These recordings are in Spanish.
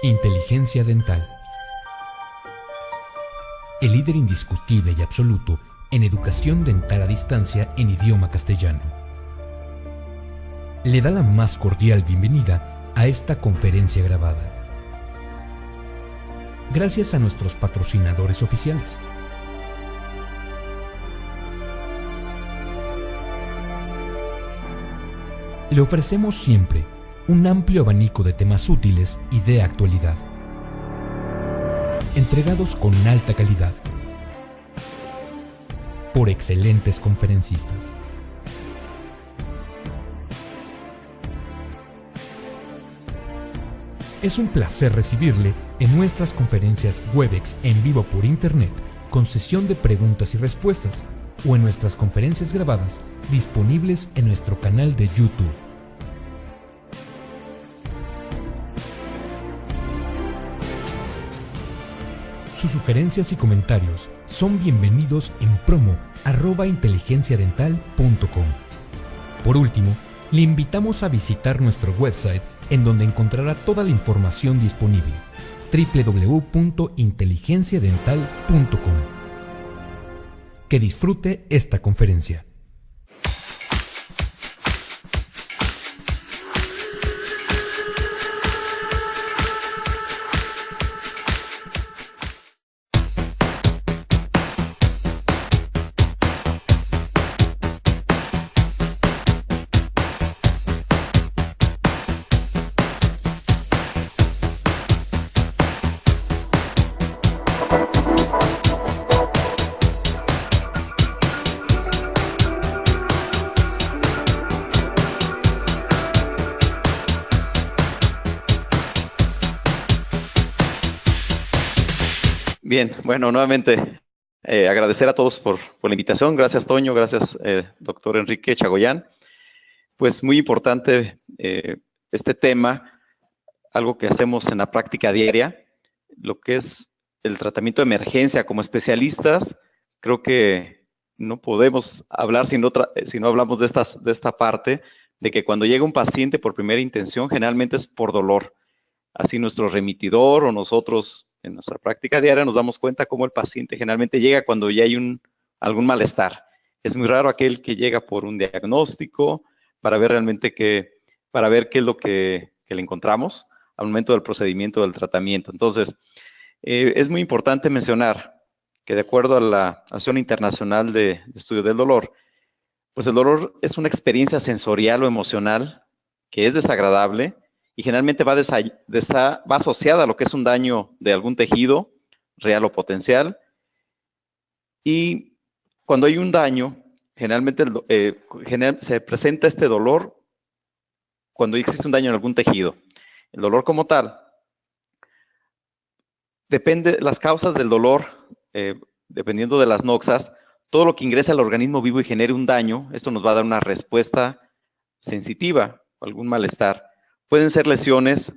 Inteligencia dental. El líder indiscutible y absoluto en educación dental a distancia en idioma castellano. Le da la más cordial bienvenida a esta conferencia grabada. Gracias a nuestros patrocinadores oficiales. Le ofrecemos siempre un amplio abanico de temas útiles y de actualidad, entregados con alta calidad, por excelentes conferencistas. Es un placer recibirle en nuestras conferencias Webex en vivo por Internet, con sesión de preguntas y respuestas, o en nuestras conferencias grabadas disponibles en nuestro canal de YouTube. Sus sugerencias y comentarios son bienvenidos en promo@inteligenciadental.com. Por último, le invitamos a visitar nuestro website, en donde encontrará toda la información disponible: www.inteligenciadental.com. Que disfrute esta conferencia. Bien, bueno, nuevamente agradecer a todos por la invitación. Gracias, Toño, gracias, doctor Enrique Chagoyán. Pues muy importante este tema, algo que hacemos en la práctica diaria, lo que es el tratamiento de emergencia. Como especialistas, creo que no podemos hablar si no hablamos de esta parte, de que cuando llega un paciente por primera intención, generalmente es por dolor. Así nuestro remitidor o nosotros en nuestra práctica diaria nos damos cuenta cómo el paciente generalmente llega cuando ya hay algún malestar. Es muy raro aquel que llega por un diagnóstico para ver realmente qué es lo que le encontramos al momento del procedimiento del tratamiento. Entonces, es muy importante mencionar que de acuerdo a la Asociación Internacional de Estudio del Dolor, pues el dolor es una experiencia sensorial o emocional que es desagradable y generalmente va asociada a lo que es un daño de algún tejido, real o potencial. Y cuando hay un daño, generalmente se presenta este dolor cuando existe un daño en algún tejido. El dolor como tal, depende, las causas del dolor, dependiendo de las noxas, todo lo que ingresa al organismo vivo y genere un daño, esto nos va a dar una respuesta sensitiva, algún malestar. Pueden ser lesiones,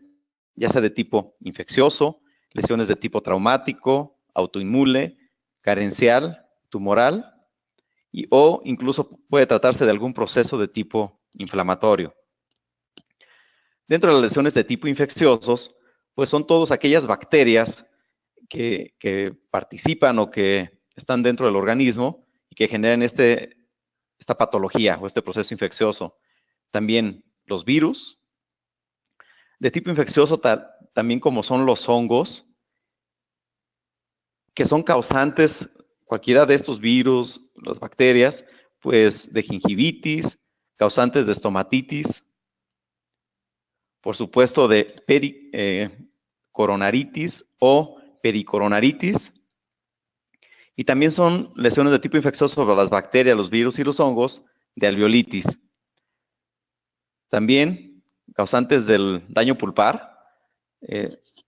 ya sea de tipo infeccioso, lesiones de tipo traumático, autoinmune, carencial, tumoral, o incluso puede tratarse de algún proceso de tipo inflamatorio. Dentro de las lesiones de tipo infecciosos, pues son todas aquellas bacterias que participan o que están dentro del organismo y que generan esta patología o este proceso infeccioso. También los virus. De tipo infeccioso también como son los hongos, que son causantes, cualquiera de estos virus, las bacterias, pues de gingivitis, causantes de estomatitis, por supuesto de coronaritis o pericoronaritis, y también son lesiones de tipo infeccioso sobre las bacterias, los virus y los hongos, de alveolitis. También causantes del daño pulpar,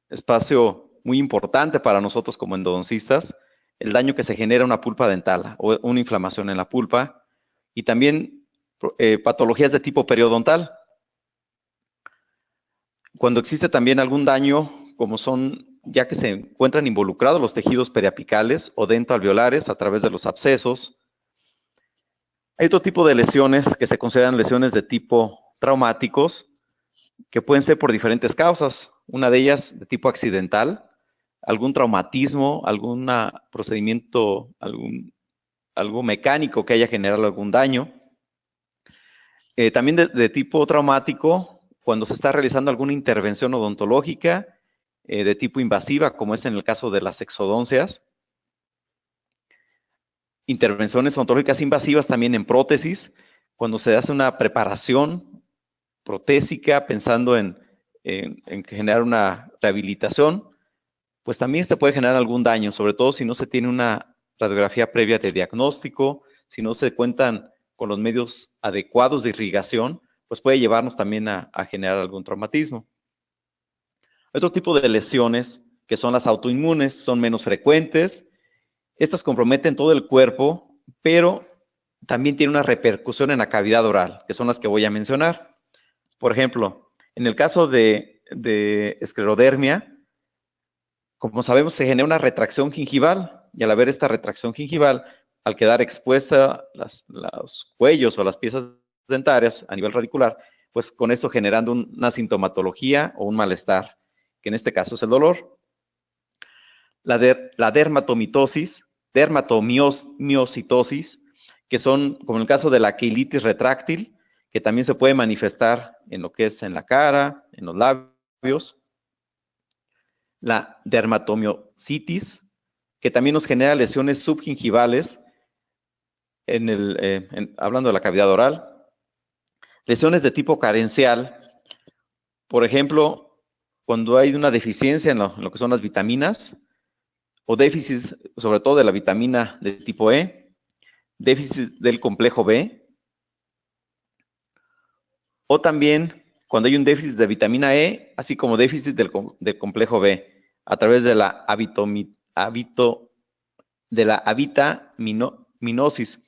espacio muy importante para nosotros como endodoncistas, el daño que se genera en una pulpa dental o una inflamación en la pulpa, y también patologías de tipo periodontal. Cuando existe también algún daño, como son, ya que se encuentran involucrados los tejidos periapicales o dentoalveolares a través de los abscesos. Hay otro tipo de lesiones que se consideran lesiones de tipo traumáticos, que pueden ser por diferentes causas. una de ellas de tipo accidental, algún traumatismo, algún procedimiento, algo mecánico que haya generado algún daño. También de tipo traumático, cuando se está realizando alguna intervención odontológica de tipo invasiva, como es en el caso de las exodoncias. Intervenciones odontológicas invasivas también en prótesis, cuando se hace una preparación protésica pensando en generar una rehabilitación, pues también se puede generar algún daño, sobre todo si no se tiene una radiografía previa de diagnóstico, si no se cuentan con los medios adecuados de irrigación, pues puede llevarnos también a generar algún traumatismo. Otro tipo de lesiones, que son las autoinmunes, son menos frecuentes. Estas comprometen todo el cuerpo, pero también tienen una repercusión en la cavidad oral, que son las que voy a mencionar. Por ejemplo, en el caso de esclerodermia, como sabemos, se genera una retracción gingival, y al haber esta retracción gingival, al quedar expuesta los cuellos o las piezas dentarias a nivel radicular, pues con esto generando una sintomatología o un malestar, que en este caso es el dolor. La dermatomitosis, dermatomiositosis, que son, como en el caso de la quilitis retráctil, que también se puede manifestar en lo que es en la cara, en los labios. La dermatomiositis, que también nos genera lesiones subgingivales, hablando de la cavidad oral. Lesiones de tipo carencial, por ejemplo, cuando hay una deficiencia en lo que son las vitaminas, o déficit, sobre todo de la vitamina de tipo E, déficit del complejo B, o también cuando hay un déficit de vitamina E, así como déficit del complejo B, a través de la avitaminosis.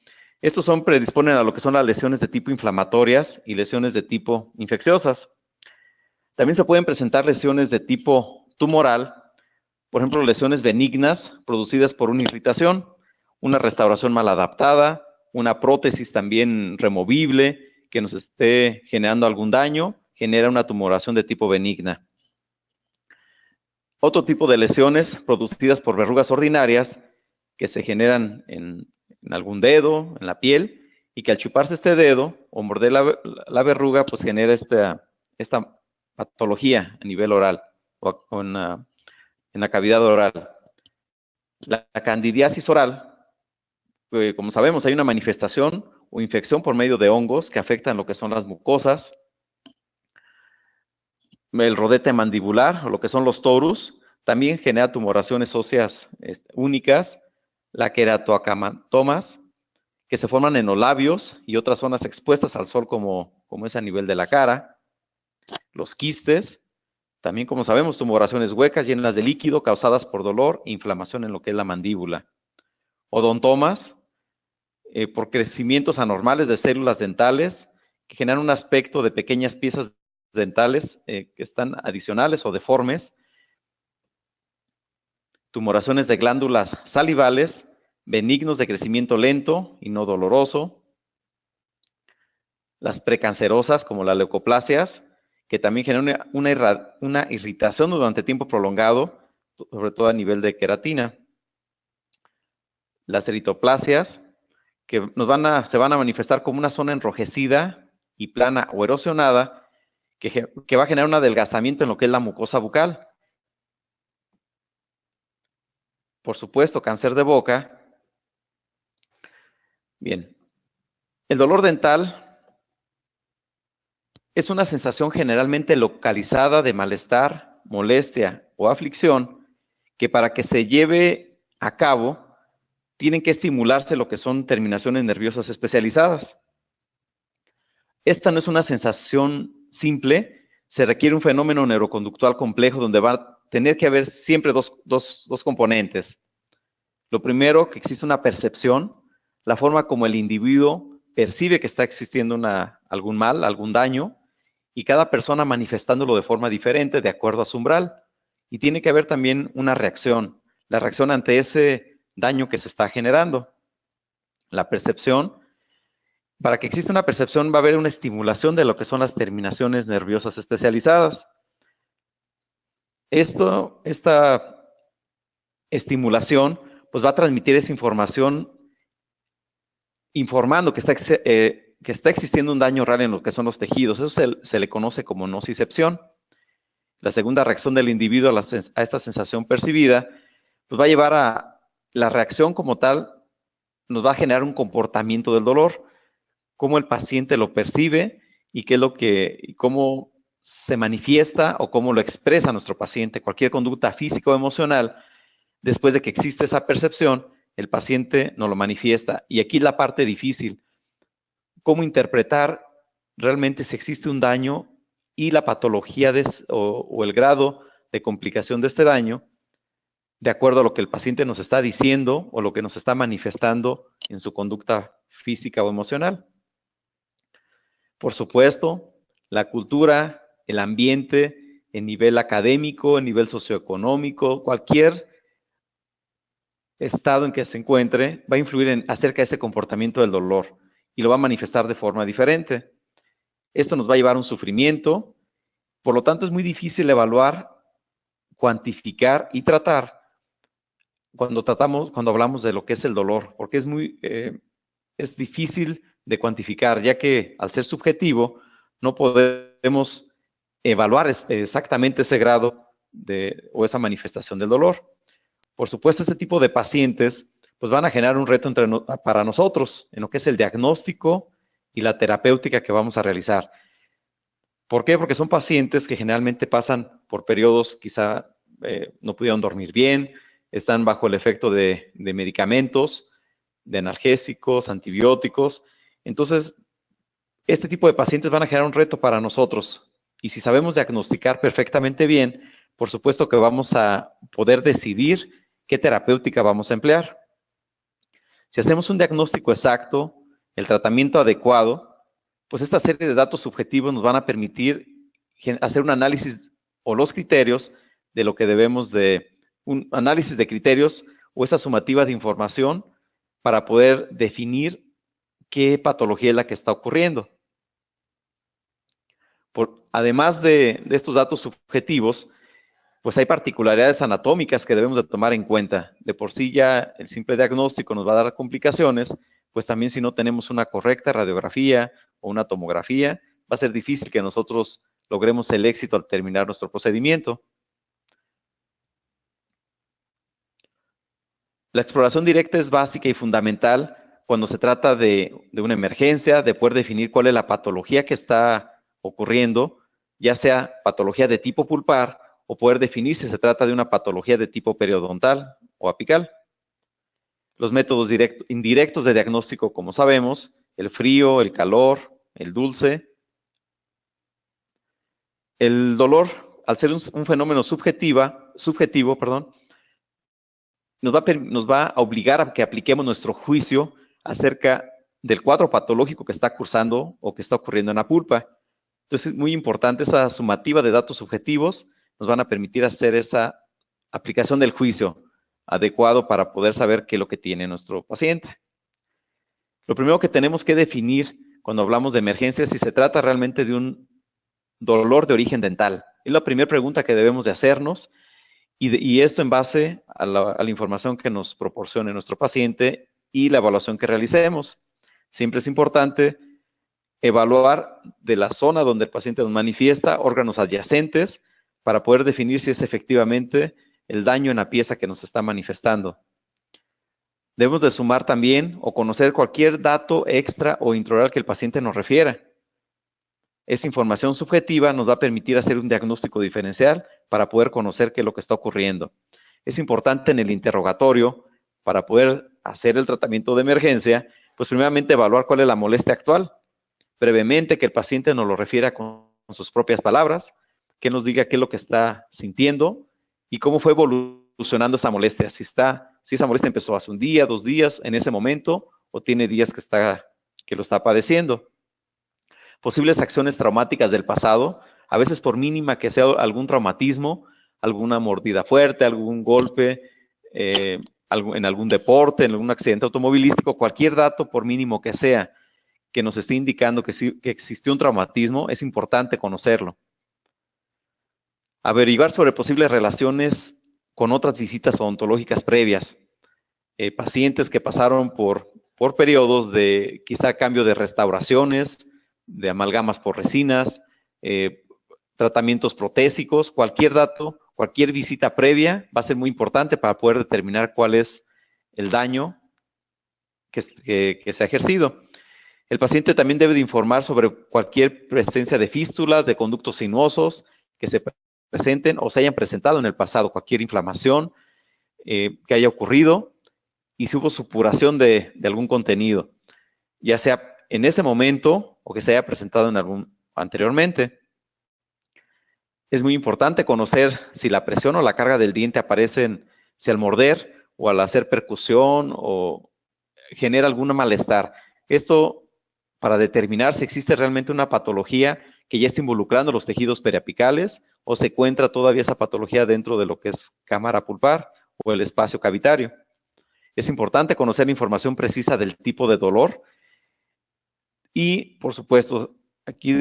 Estos predisponen a lo que son las lesiones de tipo inflamatorias y lesiones de tipo infecciosas. También se pueden presentar lesiones de tipo tumoral, por ejemplo, lesiones benignas producidas por una irritación, una restauración mal adaptada, una prótesis también removible que nos esté generando algún daño, genera una tumoración de tipo benigna. Otro tipo de lesiones producidas por verrugas ordinarias que se generan en algún dedo, en la piel, y que al chuparse este dedo o morder la verruga, pues genera esta patología a nivel oral o en la cavidad oral. La candidiasis oral, como sabemos, hay una manifestación o infección por medio de hongos que afectan lo que son las mucosas, el rodete mandibular o lo que son los torus, también genera tumoraciones óseas únicas, la queratoacamatomas, que se forman en los labios y otras zonas expuestas al sol como es a nivel de la cara, los quistes, también como sabemos tumoraciones huecas llenas de líquido causadas por dolor e inflamación en lo que es la mandíbula, odontomas, por crecimientos anormales de células dentales que generan un aspecto de pequeñas piezas dentales que están adicionales o deformes, tumoraciones de glándulas salivales, benignos de crecimiento lento y no doloroso, las precancerosas como las leucoplasias, que también generan una irritación durante tiempo prolongado, sobre todo a nivel de queratina. Las eritoplasias, que se van a manifestar como una zona enrojecida y plana o erosionada, que va a generar un adelgazamiento en lo que es la mucosa bucal. Por supuesto, cáncer de boca. Bien, el dolor dental es una sensación generalmente localizada de malestar, molestia o aflicción que para que se lleve a cabo tienen que estimularse lo que son terminaciones nerviosas especializadas. Esta no es una sensación simple, se requiere un fenómeno neuroconductual complejo donde va a tener que haber siempre dos componentes. Lo primero, que existe una percepción, la forma como el individuo percibe que está existiendo algún mal, algún daño, y cada persona manifestándolo de forma diferente de acuerdo a su umbral. Y tiene que haber también una reacción, la reacción ante ese daño que se está generando. La percepción, para que exista una percepción va a haber una estimulación de lo que son las terminaciones nerviosas especializadas. Esta estimulación pues va a transmitir esa información informando que está existiendo un daño real en lo que son los tejidos. Eso se le conoce como nocicepción. La segunda reacción del individuo a esta sensación percibida pues va a llevar a la reacción como tal, nos va a generar un comportamiento del dolor, cómo el paciente lo percibe y cómo se manifiesta o cómo lo expresa nuestro paciente. Cualquier conducta física o emocional, después de que existe esa percepción, el paciente nos lo manifiesta. Y aquí la parte difícil, cómo interpretar realmente si existe un daño y la patología o el grado de complicación de este daño, de acuerdo a lo que el paciente nos está diciendo o lo que nos está manifestando en su conducta física o emocional. Por supuesto, la cultura, el ambiente, el nivel académico, el nivel socioeconómico, cualquier estado en que se encuentre va a influir acerca de ese comportamiento del dolor y lo va a manifestar de forma diferente. Esto nos va a llevar a un sufrimiento, por lo tanto es muy difícil evaluar, cuantificar y tratar cuando hablamos de lo que es el dolor, porque es difícil de cuantificar, ya que al ser subjetivo no podemos evaluar exactamente ese grado o esa manifestación del dolor. Por supuesto, este tipo de pacientes pues van a generar un reto para nosotros en lo que es el diagnóstico y la terapéutica que vamos a realizar. ¿Por qué? Porque son pacientes que generalmente pasan por periodos quizá no pudieron dormir bien, están bajo el efecto de medicamentos, de analgésicos, antibióticos. Entonces, este tipo de pacientes van a generar un reto para nosotros. Y si sabemos diagnosticar perfectamente bien, por supuesto que vamos a poder decidir qué terapéutica vamos a emplear. Si hacemos un diagnóstico exacto, el tratamiento adecuado, pues esta serie de datos subjetivos nos van a permitir hacer un análisis o los criterios de lo que un análisis de criterios o esa sumativa de información para poder definir qué patología es la que está ocurriendo. Además de estos datos subjetivos, pues hay particularidades anatómicas que debemos de tomar en cuenta. De por sí ya el simple diagnóstico nos va a dar complicaciones, pues también si no tenemos una correcta radiografía o una tomografía, va a ser difícil que nosotros logremos el éxito al terminar nuestro procedimiento. La exploración directa es básica y fundamental cuando se trata de una emergencia, de poder definir cuál es la patología que está ocurriendo, ya sea patología de tipo pulpar o poder definir si se trata de una patología de tipo periodontal o apical. Los métodos indirectos de diagnóstico, como sabemos, el frío, el calor, el dulce. El dolor, al ser un fenómeno subjetivo, nos va a obligar a que apliquemos nuestro juicio acerca del cuadro patológico que está cursando o que está ocurriendo en la pulpa. Entonces es muy importante esa sumativa de datos subjetivos, nos van a permitir hacer esa aplicación del juicio adecuado para poder saber qué es lo que tiene nuestro paciente. Lo primero que tenemos que definir cuando hablamos de emergencia es si se trata realmente de un dolor de origen dental. Es la primera pregunta que debemos de hacernos y esto en base a la información que nos proporcione nuestro paciente y la evaluación que realicemos. Siempre es importante evaluar de la zona donde el paciente nos manifiesta órganos adyacentes para poder definir si es efectivamente el daño en la pieza que nos está manifestando. Debemos de sumar también o conocer cualquier dato extra o intraoral que el paciente nos refiera. Esa información subjetiva nos va a permitir hacer un diagnóstico diferencial para poder conocer qué es lo que está ocurriendo. Es importante en el interrogatorio, para poder hacer el tratamiento de emergencia, pues primeramente evaluar cuál es la molestia actual. Brevemente, que el paciente nos lo refiera con sus propias palabras, que nos diga qué es lo que está sintiendo y cómo fue evolucionando esa molestia. Si esa molestia empezó hace un día, 2 días, en ese momento, o tiene días que lo está padeciendo. Posibles acciones traumáticas del pasado, a veces por mínima que sea algún traumatismo, alguna mordida fuerte, algún golpe, en algún deporte, en algún accidente automovilístico, cualquier dato, por mínimo que sea, que nos esté indicando que existió un traumatismo, es importante conocerlo. Averiguar sobre posibles relaciones con otras visitas odontológicas previas. Pacientes que pasaron por periodos de quizá cambio de restauraciones, de amalgamas por resinas, tratamientos protésicos, cualquier dato, cualquier visita previa va a ser muy importante para poder determinar cuál es el daño que se ha ejercido. El paciente también debe de informar sobre cualquier presencia de fístulas, de conductos sinuosos que se presenten o se hayan presentado en el pasado, cualquier inflamación que haya ocurrido y si hubo supuración de algún contenido, ya sea en ese momento o que se haya presentado en anteriormente. Es muy importante conocer si la presión o la carga del diente aparecen, si al morder o al hacer percusión o genera algún malestar. Esto para determinar si existe realmente una patología que ya está involucrando los tejidos periapicales o se encuentra todavía esa patología dentro de lo que es cámara pulpar o el espacio cavitario. Es importante conocer la información precisa del tipo de dolor y, por supuesto, aquí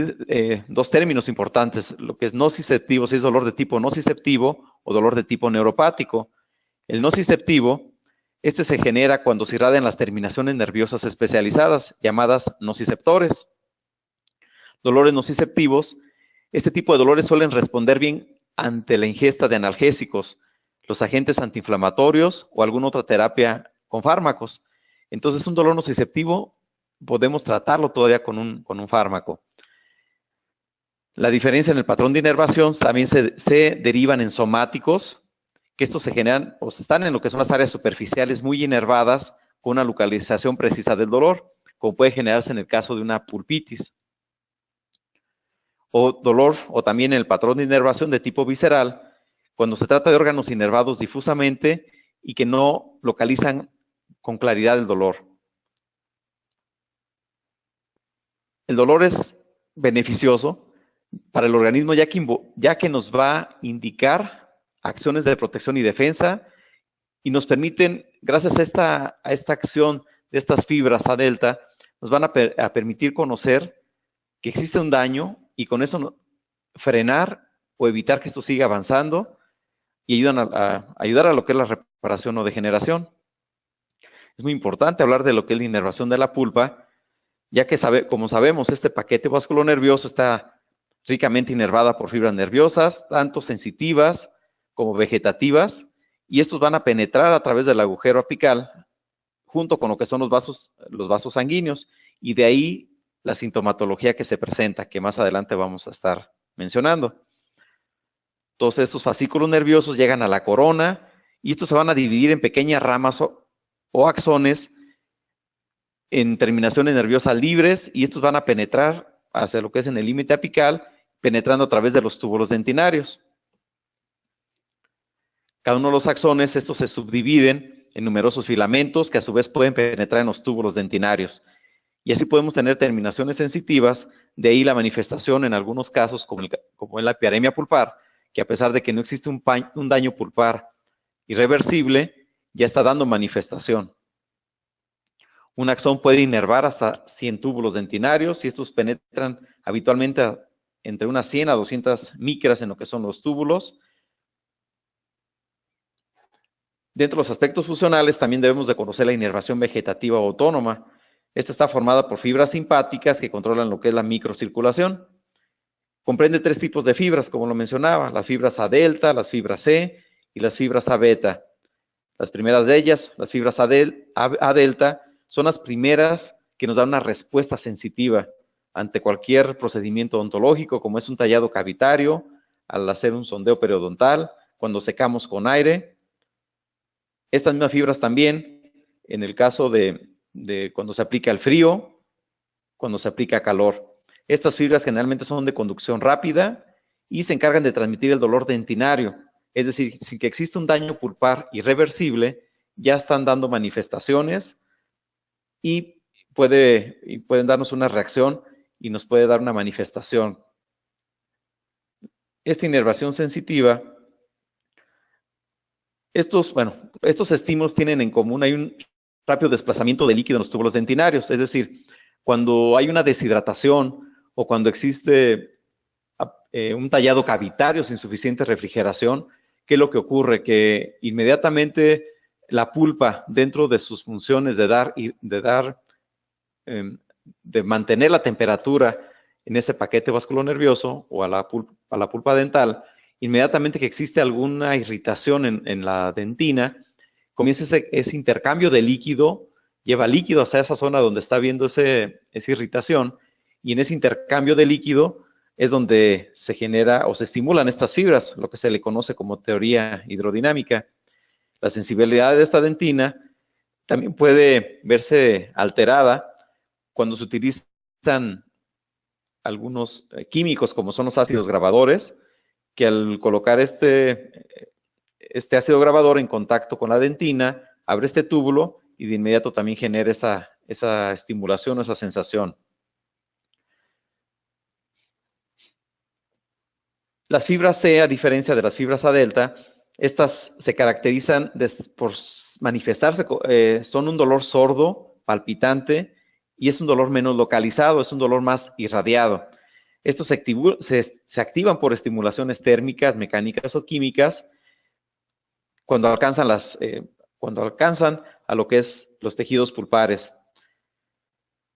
dos términos importantes, lo que es nociceptivo, si es dolor de tipo nociceptivo o dolor de tipo neuropático. El nociceptivo, este se genera cuando se irradian las terminaciones nerviosas especializadas, llamadas nociceptores. Dolores nociceptivos, este tipo de dolores suelen responder bien ante la ingesta de analgésicos, los agentes antiinflamatorios o alguna otra terapia con fármacos. Entonces, un dolor nociceptivo podemos tratarlo todavía con un fármaco. La diferencia en el patrón de inervación también se derivan en somáticos, que estos se generan o están en lo que son las áreas superficiales muy inervadas con una localización precisa del dolor, como puede generarse en el caso de una pulpitis. O dolor, o también en el patrón de inervación de tipo visceral, cuando se trata de órganos inervados difusamente y que no localizan con claridad el dolor. El dolor es beneficioso para el organismo ya que nos va a indicar acciones de protección y defensa y nos permiten, gracias a esta acción de estas fibras A delta, nos van a permitir conocer que existe un daño y con eso frenar o evitar que esto siga avanzando y ayudan a ayudar a lo que es la reparación o degeneración. Es muy importante hablar de lo que es la inervación de la pulpa, ya que como sabemos, este paquete vasculonervioso está ricamente inervada por fibras nerviosas, tanto sensitivas como vegetativas, y estos van a penetrar a través del agujero apical, junto con lo que son los vasos sanguíneos, y de ahí la sintomatología que se presenta, que más adelante vamos a estar mencionando. Todos estos fascículos nerviosos llegan a la corona, y estos se van a dividir en pequeñas ramas o axones en terminaciones nerviosas libres, y estos van a penetrar hacia lo que es en el límite apical, penetrando a través de los túbulos dentinarios. Cada uno de los axones, estos se subdividen en numerosos filamentos que a su vez pueden penetrar en los túbulos dentinarios. Y así podemos tener terminaciones sensitivas, de ahí la manifestación en algunos casos, como en la epiaremia pulpar, que a pesar de que no existe un daño pulpar irreversible, ya está dando manifestación. Un axón puede inervar hasta 100 túbulos dentinarios y estos penetran habitualmente entre unas 100 a 200 micras en lo que son los túbulos. Dentro de los aspectos funcionales también debemos de conocer la inervación vegetativa autónoma. Esta está formada por fibras simpáticas que controlan lo que es la microcirculación. Comprende 3 tipos de fibras, como lo mencionaba, las fibras A delta, las fibras C y las fibras A beta. Las primeras de ellas, las fibras A delta, son las primeras que nos dan una respuesta sensitiva ante cualquier procedimiento odontológico, como es un tallado cavitario, al hacer un sondeo periodontal, cuando secamos con aire. Estas mismas fibras también, en el caso de cuando se aplica el frío, cuando se aplica calor. Estas fibras generalmente son de conducción rápida y se encargan de transmitir el dolor dentinario. Es decir, sin que exista un daño pulpar irreversible, ya están dando manifestaciones y pueden darnos una reacción y nos puede dar una manifestación. Esta inervación sensitiva, estos estímulos tienen en común, hay un rápido desplazamiento de líquido en los túbulos dentinarios, es decir, cuando hay una deshidratación o cuando existe un tallado cavitario sin suficiente refrigeración, ¿qué es lo que ocurre? Que inmediatamente la pulpa, dentro de sus funciones de mantener la temperatura en ese paquete vasculonervioso o a la pulpa dental, inmediatamente que existe alguna irritación en la dentina, comienza ese intercambio de líquido, lleva líquido hasta esa zona donde está viendo esa irritación, y en ese intercambio de líquido es donde se genera o se estimulan estas fibras, lo que se le conoce como teoría hidrodinámica. La sensibilidad de esta dentina también puede verse alterada cuando se utilizan algunos químicos, como son los ácidos grabadores, que al colocar este ácido grabador en contacto con la dentina, abre este túbulo y de inmediato también genera esa estimulación o esa sensación. Las fibras C, a diferencia de las fibras A delta, estas se caracterizan por manifestarse, son un dolor sordo, palpitante, y es un dolor menos localizado, es un dolor más irradiado. Estos se activan por estimulaciones térmicas, mecánicas o químicas cuando alcanzan a lo que es los tejidos pulpares.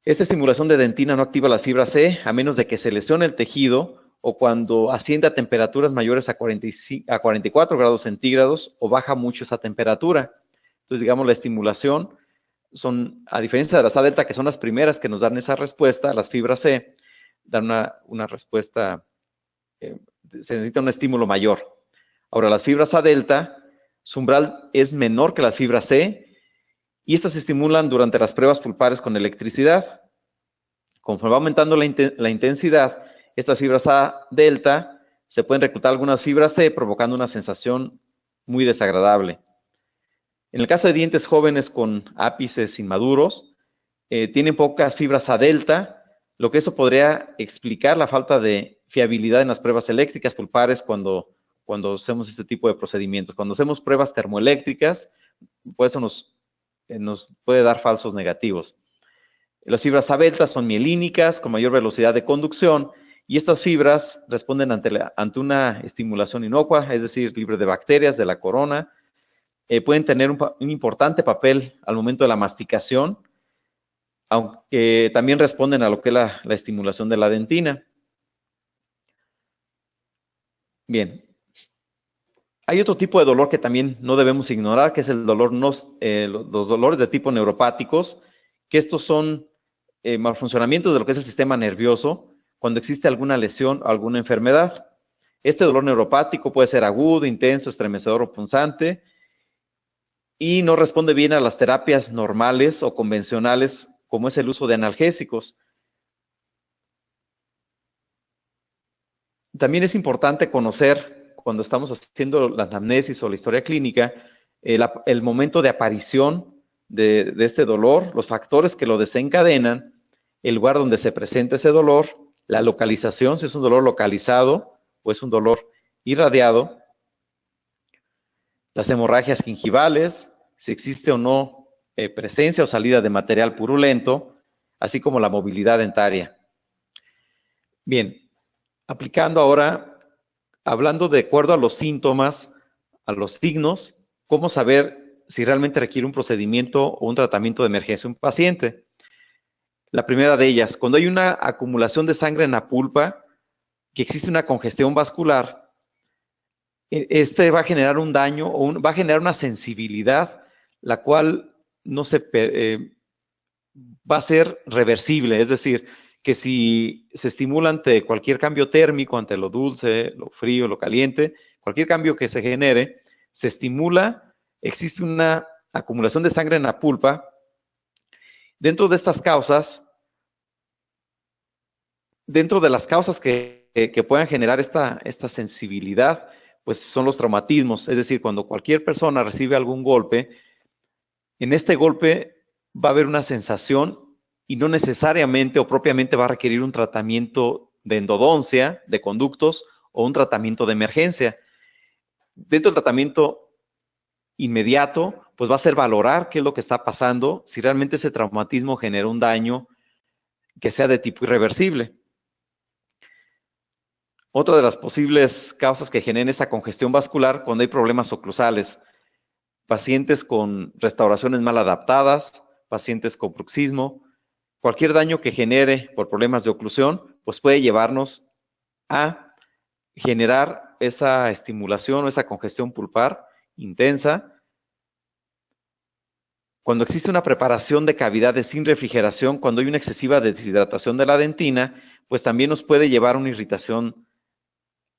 Esta estimulación de dentina no activa las fibras C a menos de que se lesione el tejido o cuando asciende a temperaturas mayores a 44 grados centígrados o baja mucho esa temperatura. Entonces, digamos, la estimulación a diferencia de las A delta, que son las primeras que nos dan esa respuesta, las fibras C dan una respuesta, se necesita un estímulo mayor. Ahora, las fibras A delta, su umbral es menor que las fibras C y estas se estimulan durante las pruebas pulpares con electricidad. Conforme va aumentando la intensidad, estas fibras A delta se pueden reclutar algunas fibras C, provocando una sensación muy desagradable. En el caso de dientes jóvenes con ápices inmaduros, tienen pocas fibras A delta, lo que eso podría explicar la falta de fiabilidad en las pruebas eléctricas pulpares cuando hacemos este tipo de procedimientos. Cuando hacemos pruebas termoeléctricas, pues eso nos puede dar falsos negativos. Las fibras A delta son mielínicas, con mayor velocidad de conducción, y estas fibras responden ante una estimulación inocua, es decir, libre de bacterias, de la corona. Pueden tener un importante papel al momento de la masticación, aunque también responden a lo que es la estimulación de la dentina. Bien. Hay otro tipo de dolor que también no debemos ignorar, que es el dolor los dolores de tipo neuropáticos, que estos son malfuncionamientos de lo que es el sistema nervioso cuando existe alguna lesión o alguna enfermedad. Este dolor neuropático puede ser agudo, intenso, estremecedor o punzante, y no responde bien a las terapias normales o convencionales, como es el uso de analgésicos. También es importante conocer, cuando estamos haciendo la anamnesis o la historia clínica, el momento de aparición de este dolor, los factores que lo desencadenan, el lugar donde se presenta ese dolor, la localización, si es un dolor localizado o es un dolor irradiado, las hemorragias gingivales, si existe o no presencia o salida de material purulento, así como la movilidad dentaria. Bien, aplicando ahora, hablando de acuerdo a los síntomas, a los signos, cómo saber si realmente requiere un procedimiento o un tratamiento de emergencia un paciente. La primera de ellas, cuando hay una acumulación de sangre en la pulpa, que existe una congestión vascular, este va a generar un daño o va a generar una sensibilidad, la cual no va a ser reversible, es decir, que si se estimula ante cualquier cambio térmico, ante lo dulce, lo frío, lo caliente, cualquier cambio que se genere, se estimula, existe una acumulación de sangre en la pulpa. Dentro de estas causas, dentro de las causas que puedan generar esta sensibilidad, pues son los traumatismos, es decir, cuando cualquier persona recibe algún golpe, en este golpe va a haber una sensación y no necesariamente o propiamente va a requerir un tratamiento de endodoncia, de conductos o un tratamiento de emergencia. Dentro del tratamiento inmediato, pues va a ser valorar qué es lo que está pasando, si realmente ese traumatismo genera un daño que sea de tipo irreversible. Otra de las posibles causas que generen esa congestión vascular cuando hay problemas oclusales, pacientes con restauraciones mal adaptadas, pacientes con bruxismo, cualquier daño que genere por problemas de oclusión, pues puede llevarnos a generar esa estimulación o esa congestión pulpar intensa. Cuando existe una preparación de cavidades sin refrigeración, cuando hay una excesiva deshidratación de la dentina, pues también nos puede llevar a una irritación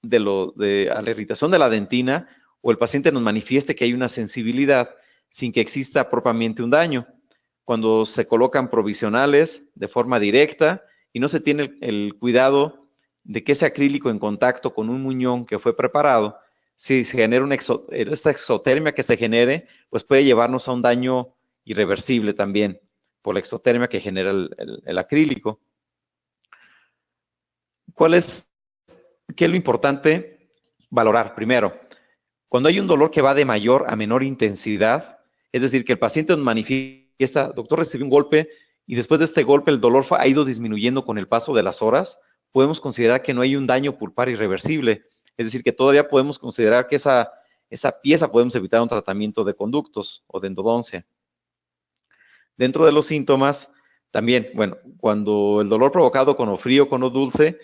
a la irritación de la dentina, o el paciente nos manifieste que hay una sensibilidad sin que exista propiamente un daño. Cuando se colocan provisionales de forma directa y no se tiene el cuidado de que ese acrílico en contacto con un muñón que fue preparado, si se genera esta exotermia que se genere, pues puede llevarnos a un daño irreversible también por la exotermia que genera el acrílico. ¿Qué es lo importante valorar? Primero, cuando hay un dolor que va de mayor a menor intensidad, es decir, que el paciente nos manifiesta, doctor, recibí un golpe y después de este golpe el dolor ha ido disminuyendo con el paso de las horas, podemos considerar que no hay un daño pulpar irreversible. Es decir, que todavía podemos considerar que esa pieza podemos evitar un tratamiento de conductos o de endodoncia. Dentro de los síntomas, también, bueno, cuando el dolor provocado con o frío, con o dulce,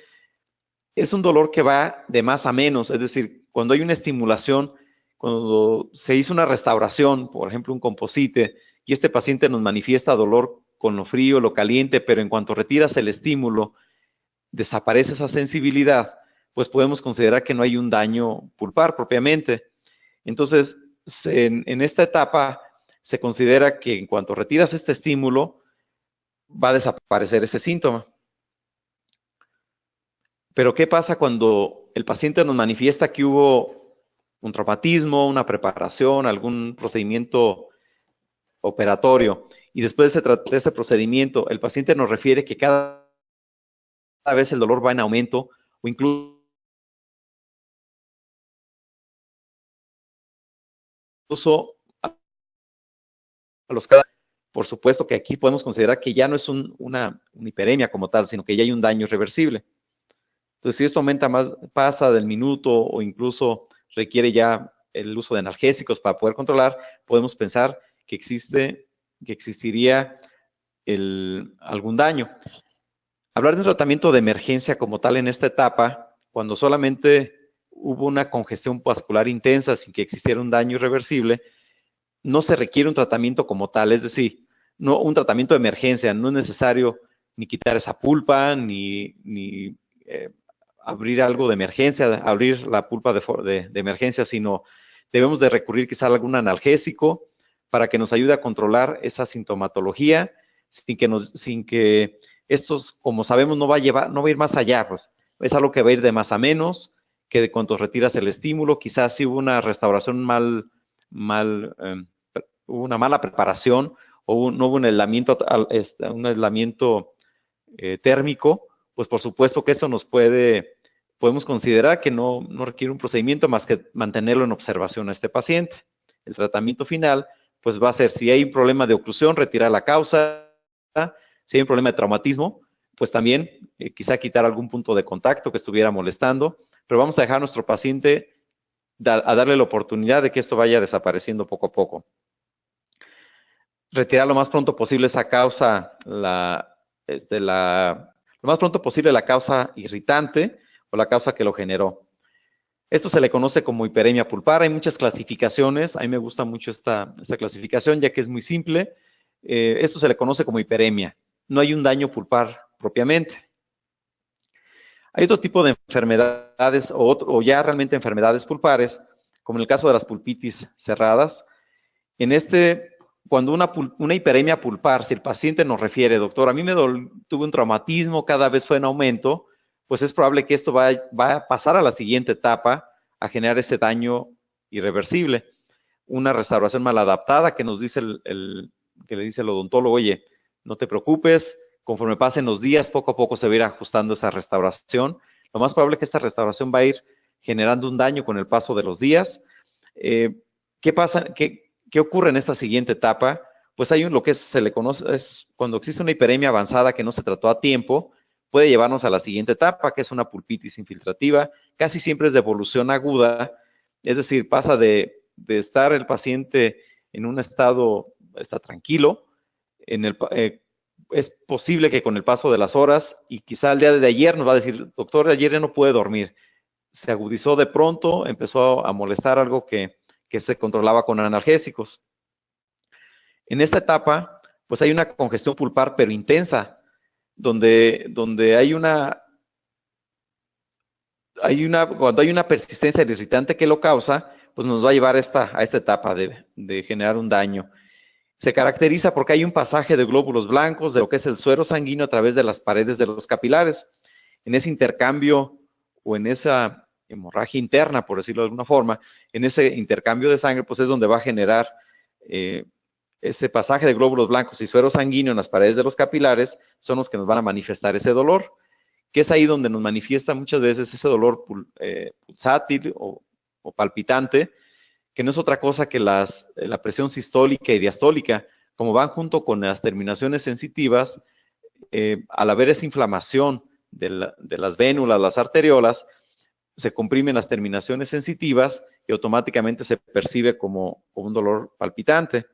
es un dolor que va de más a menos, es decir, cuando hay una estimulación, cuando se hizo una restauración, por ejemplo, un composite, y este paciente nos manifiesta dolor con lo frío, lo caliente, pero en cuanto retiras el estímulo, desaparece esa sensibilidad, pues podemos considerar que no hay un daño pulpar propiamente. Entonces, en esta etapa se considera que en cuanto retiras este estímulo, va a desaparecer ese síntoma. Pero ¿qué pasa cuando el paciente nos manifiesta que hubo un traumatismo, una preparación, algún procedimiento operatorio, y después de ese procedimiento el paciente nos refiere que cada vez el dolor va en aumento o incluso a los casos? Por supuesto que aquí podemos considerar que ya no es una hiperemia como tal, sino que ya hay un daño irreversible. Entonces, si esto aumenta más, pasa del minuto o incluso requiere ya el uso de analgésicos para poder controlar, podemos pensar que existiría algún daño. Hablar de un tratamiento de emergencia como tal en esta etapa, cuando solamente hubo una congestión vascular intensa sin que existiera un daño irreversible, no se requiere un tratamiento como tal, es decir, no un tratamiento de emergencia, no es necesario ni quitar esa pulpa, ni abrir algo de emergencia, abrir la pulpa de emergencia, sino debemos de recurrir quizá a algún analgésico para que nos ayude a controlar esa sintomatología, sin que estos, como sabemos, no va a ir más allá, pues es algo que va a ir de más a menos, que de cuanto retiras el estímulo, quizás si hubo una restauración hubo una mala preparación o no hubo un aislamiento térmico, pues por supuesto que eso podemos considerar que no requiere un procedimiento más que mantenerlo en observación a este paciente. El tratamiento final, pues va a ser, si hay un problema de oclusión, retirar la causa. Si hay un problema de traumatismo, pues también quizá quitar algún punto de contacto que estuviera molestando, pero vamos a dejar a nuestro paciente a darle la oportunidad de que esto vaya desapareciendo poco a poco. Retirar lo más pronto posible esa causa, lo más pronto posible la causa irritante o la causa que lo generó. Esto se le conoce como hiperemia pulpar. Hay muchas clasificaciones. A mí me gusta mucho esta clasificación, ya que es muy simple. Esto se le conoce como hiperemia. No hay un daño pulpar propiamente. Hay otro tipo de enfermedades o ya realmente enfermedades pulpares, como en el caso de las pulpitis cerradas. Cuando una hiperemia pulpar, si el paciente nos refiere, doctor, a mí tuve un traumatismo, cada vez fue en aumento, pues es probable que esto va a pasar a la siguiente etapa, a generar ese daño irreversible. Una restauración mal adaptada que nos dice que le dice el odontólogo, oye, no te preocupes, conforme pasen los días, poco a poco se va a ir ajustando esa restauración. Lo más probable es que esta restauración va a ir generando un daño con el paso de los días. ¿Qué pasa? ¿Qué ocurre en esta siguiente etapa? Pues hay lo que se le conoce, es cuando existe una hiperemia avanzada que no se trató a tiempo, puede llevarnos a la siguiente etapa, que es una pulpitis infiltrativa, casi siempre es de evolución aguda, es decir, pasa de estar el paciente en un estado, está tranquilo, es posible que con el paso de las horas, y quizá el día de ayer nos va a decir, doctor, ayer ya no pude dormir, se agudizó de pronto, empezó a molestar algo que se controlaba con analgésicos. En esta etapa, pues hay una congestión pulpar, pero intensa, donde cuando hay una persistencia del irritante que lo causa, pues nos va a llevar a esta etapa de generar un daño. Se caracteriza porque hay un pasaje de glóbulos blancos de lo que es el suero sanguíneo a través de las paredes de los capilares. En ese intercambio o en esa hemorragia interna, por decirlo de alguna forma, en ese intercambio de sangre, pues es donde va a generar ese pasaje de glóbulos blancos y suero sanguíneo en las paredes de los capilares, son los que nos van a manifestar ese dolor, que es ahí donde nos manifiesta muchas veces ese dolor pulsátil o palpitante, que no es otra cosa que la presión sistólica y diastólica, como van junto con las terminaciones sensitivas, al haber esa inflamación de las vénulas, las arteriolas, se comprimen las terminaciones sensitivas y automáticamente se percibe como un dolor palpitante.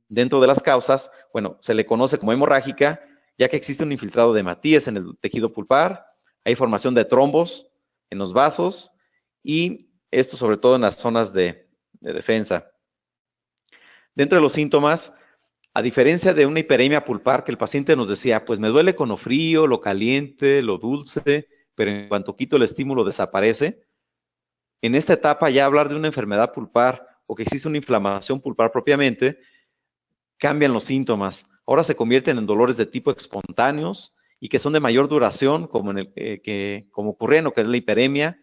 Dentro de las causas, bueno, se le conoce como hemorrágica, ya que existe un infiltrado de hematíes en el tejido pulpar, hay formación de trombos en los vasos y esto sobre todo en las zonas de defensa. Dentro de los síntomas, a diferencia de una hiperemia pulpar que el paciente nos decía, pues me duele con lo frío, lo caliente, lo dulce, pero en cuanto quito el estímulo desaparece, en esta etapa ya hablar de una enfermedad pulpar o que existe una inflamación pulpar propiamente, cambian los síntomas. Ahora se convierten en dolores de tipo espontáneos y que son de mayor duración, como ocurre en lo que es la hiperemia.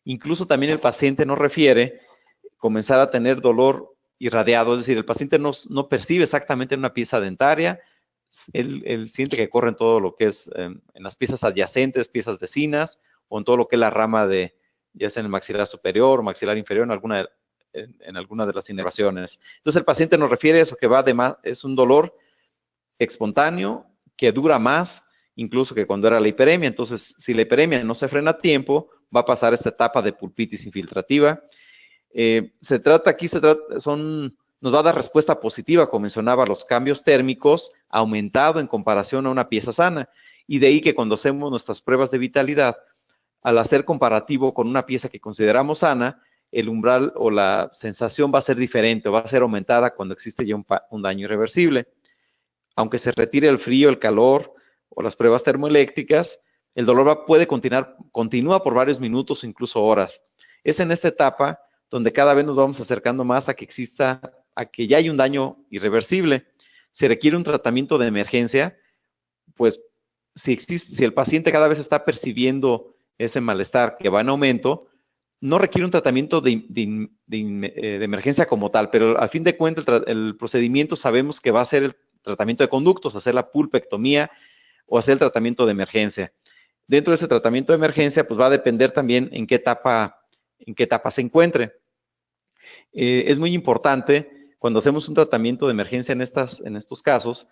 Incluso también el paciente nos refiere comenzar a tener dolor irradiado, es decir, el paciente no percibe exactamente en una pieza dentaria, él siente que corre en todo lo que es en las piezas adyacentes, piezas vecinas, o en todo lo que es la rama ya sea en el maxilar superior o maxilar inferior, en alguna de las inervaciones. Entonces el paciente nos refiere a eso, que es un dolor espontáneo, que dura más, incluso que cuando era la hiperemia. Entonces, si la hiperemia no se frena a tiempo, va a pasar esta etapa de pulpitis infiltrativa. Nos va a dar respuesta positiva, como mencionaba, los cambios térmicos aumentado en comparación a una pieza sana. Y de ahí que cuando hacemos nuestras pruebas de vitalidad, al hacer comparativo con una pieza que consideramos sana, el umbral o la sensación va a ser diferente, va a ser aumentada cuando existe ya un daño irreversible. Aunque se retire el frío, el calor o las pruebas termoeléctricas, el dolor continúa por varios minutos, incluso horas. Es en esta etapa donde cada vez nos vamos acercando más a que ya hay un daño irreversible. Se requiere un tratamiento de emergencia, pues si el paciente cada vez está percibiendo ese malestar que va en aumento, no requiere un tratamiento de emergencia como tal, pero al fin de cuentas el procedimiento sabemos que va a ser el tratamiento de conductos, hacer la pulpectomía o hacer el tratamiento de emergencia. Dentro de ese tratamiento de emergencia, pues va a depender también en qué etapa se encuentre. Es muy importante cuando hacemos un tratamiento de emergencia en estos casos.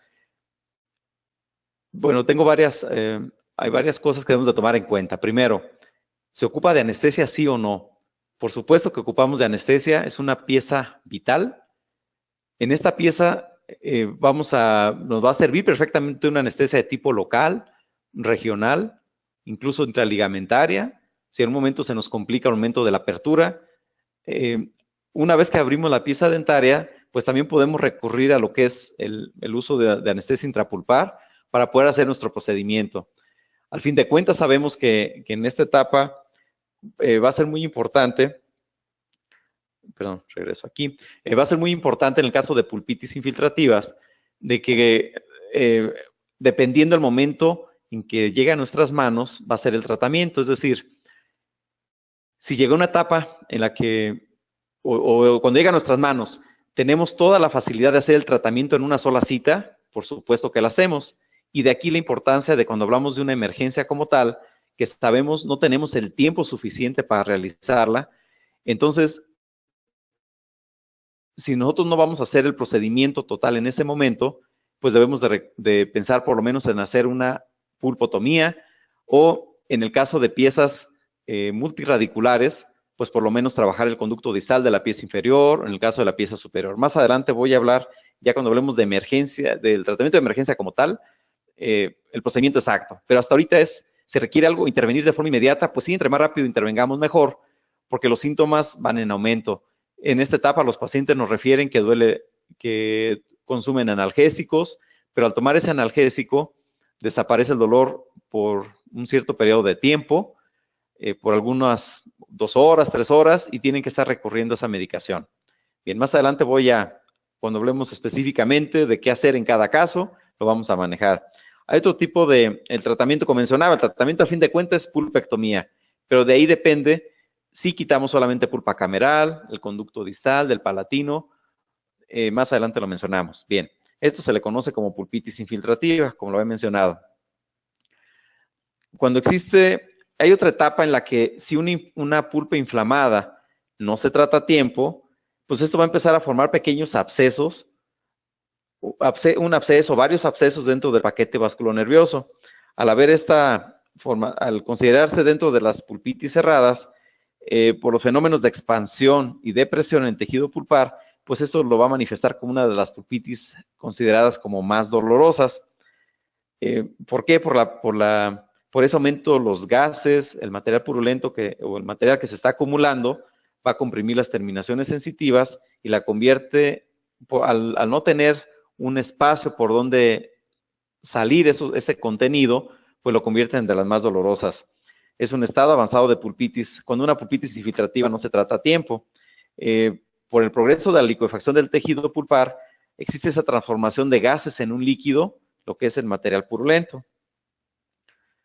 Bueno, hay varias cosas que debemos de tomar en cuenta. Primero, ¿se ocupa de anestesia sí o no? Por supuesto que ocupamos de anestesia, es una pieza vital. En esta pieza nos va a servir perfectamente una anestesia de tipo local, regional, incluso intraligamentaria. Si en un momento se nos complica el momento de la apertura, una vez que abrimos la pieza dentaria, pues también podemos recurrir a lo que es el uso de anestesia intrapulpar para poder hacer nuestro procedimiento. Al fin de cuentas, sabemos que en esta etapa va a ser muy importante, va a ser muy importante en el caso de pulpitis infiltrativas, de que dependiendo del momento en que llega a nuestras manos, va a ser el tratamiento. Es decir, si llega una etapa en la que, o cuando llega a nuestras manos, tenemos toda la facilidad de hacer el tratamiento en una sola cita, por supuesto que la hacemos. Y de aquí la importancia de cuando hablamos de una emergencia como tal, que sabemos no tenemos el tiempo suficiente para realizarla. Entonces, si nosotros no vamos a hacer el procedimiento total en ese momento, pues debemos de pensar por lo menos en hacer una pulpotomía o En el caso de piezas multiradiculares, pues por lo menos trabajar el conducto distal de la pieza inferior, en el caso de la pieza superior. Más adelante voy a hablar, ya cuando hablemos de emergencia, del tratamiento de emergencia como tal, el procedimiento exacto. Pero hasta ahorita se requiere algo, intervenir de forma inmediata, pues sí, entre más rápido intervengamos mejor, porque los síntomas van en aumento. En esta etapa los pacientes nos refieren que consumen analgésicos, pero al tomar ese analgésico desaparece el dolor por un cierto periodo de tiempo, por algunas 2 horas, 3 horas, y tienen que estar recurriendo a esa medicación. Bien, más adelante cuando hablemos específicamente de qué hacer en cada caso, lo vamos a manejar. Hay otro tipo el tratamiento convencional, el tratamiento a fin de cuentas es pulpectomía, pero de ahí depende si quitamos solamente pulpa cameral, el conducto distal, del palatino, más adelante lo mencionamos. Bien, esto se le conoce como pulpitis infiltrativa, como lo he mencionado. Cuando hay otra etapa en la que si una pulpa inflamada no se trata a tiempo, pues esto va a empezar a formar pequeños abscesos, un absceso, varios abscesos dentro del paquete vasculonervioso. Al considerarse dentro de las pulpitis cerradas, por los fenómenos de expansión y depresión en el tejido pulpar, pues esto lo va a manifestar como una de las pulpitis consideradas como más dolorosas. ¿Por qué? Por ese aumento los gases, el material purulento o el material que se está acumulando va a comprimir las terminaciones sensitivas y la convierte, al no tener un espacio por donde salir ese contenido, pues lo convierte en de las más dolorosas. Es un estado avanzado de pulpitis, cuando una pulpitis infiltrativa no se trata a tiempo. Por el progreso de la liquefacción del tejido pulpar, existe esa transformación de gases en un líquido, lo que es el material purulento.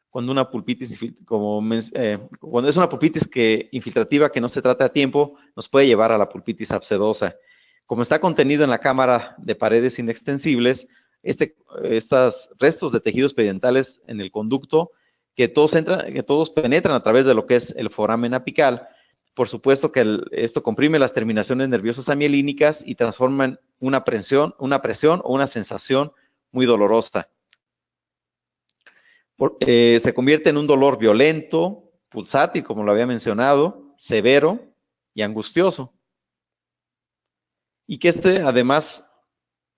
Cuando una pulpitis, cuando es una pulpitis infiltrativa que no se trata a tiempo, nos puede llevar a la pulpitis abscedosa. Como está contenido en la cámara de paredes inextensibles, estos restos de tejidos periodontal en el conducto, que todos penetran a través de lo que es el foramen apical. Por supuesto que esto comprime las terminaciones nerviosas amielínicas y transforman una presión o una sensación muy dolorosa. Se convierte en un dolor violento, pulsátil, como lo había mencionado, severo y angustioso. Y que además,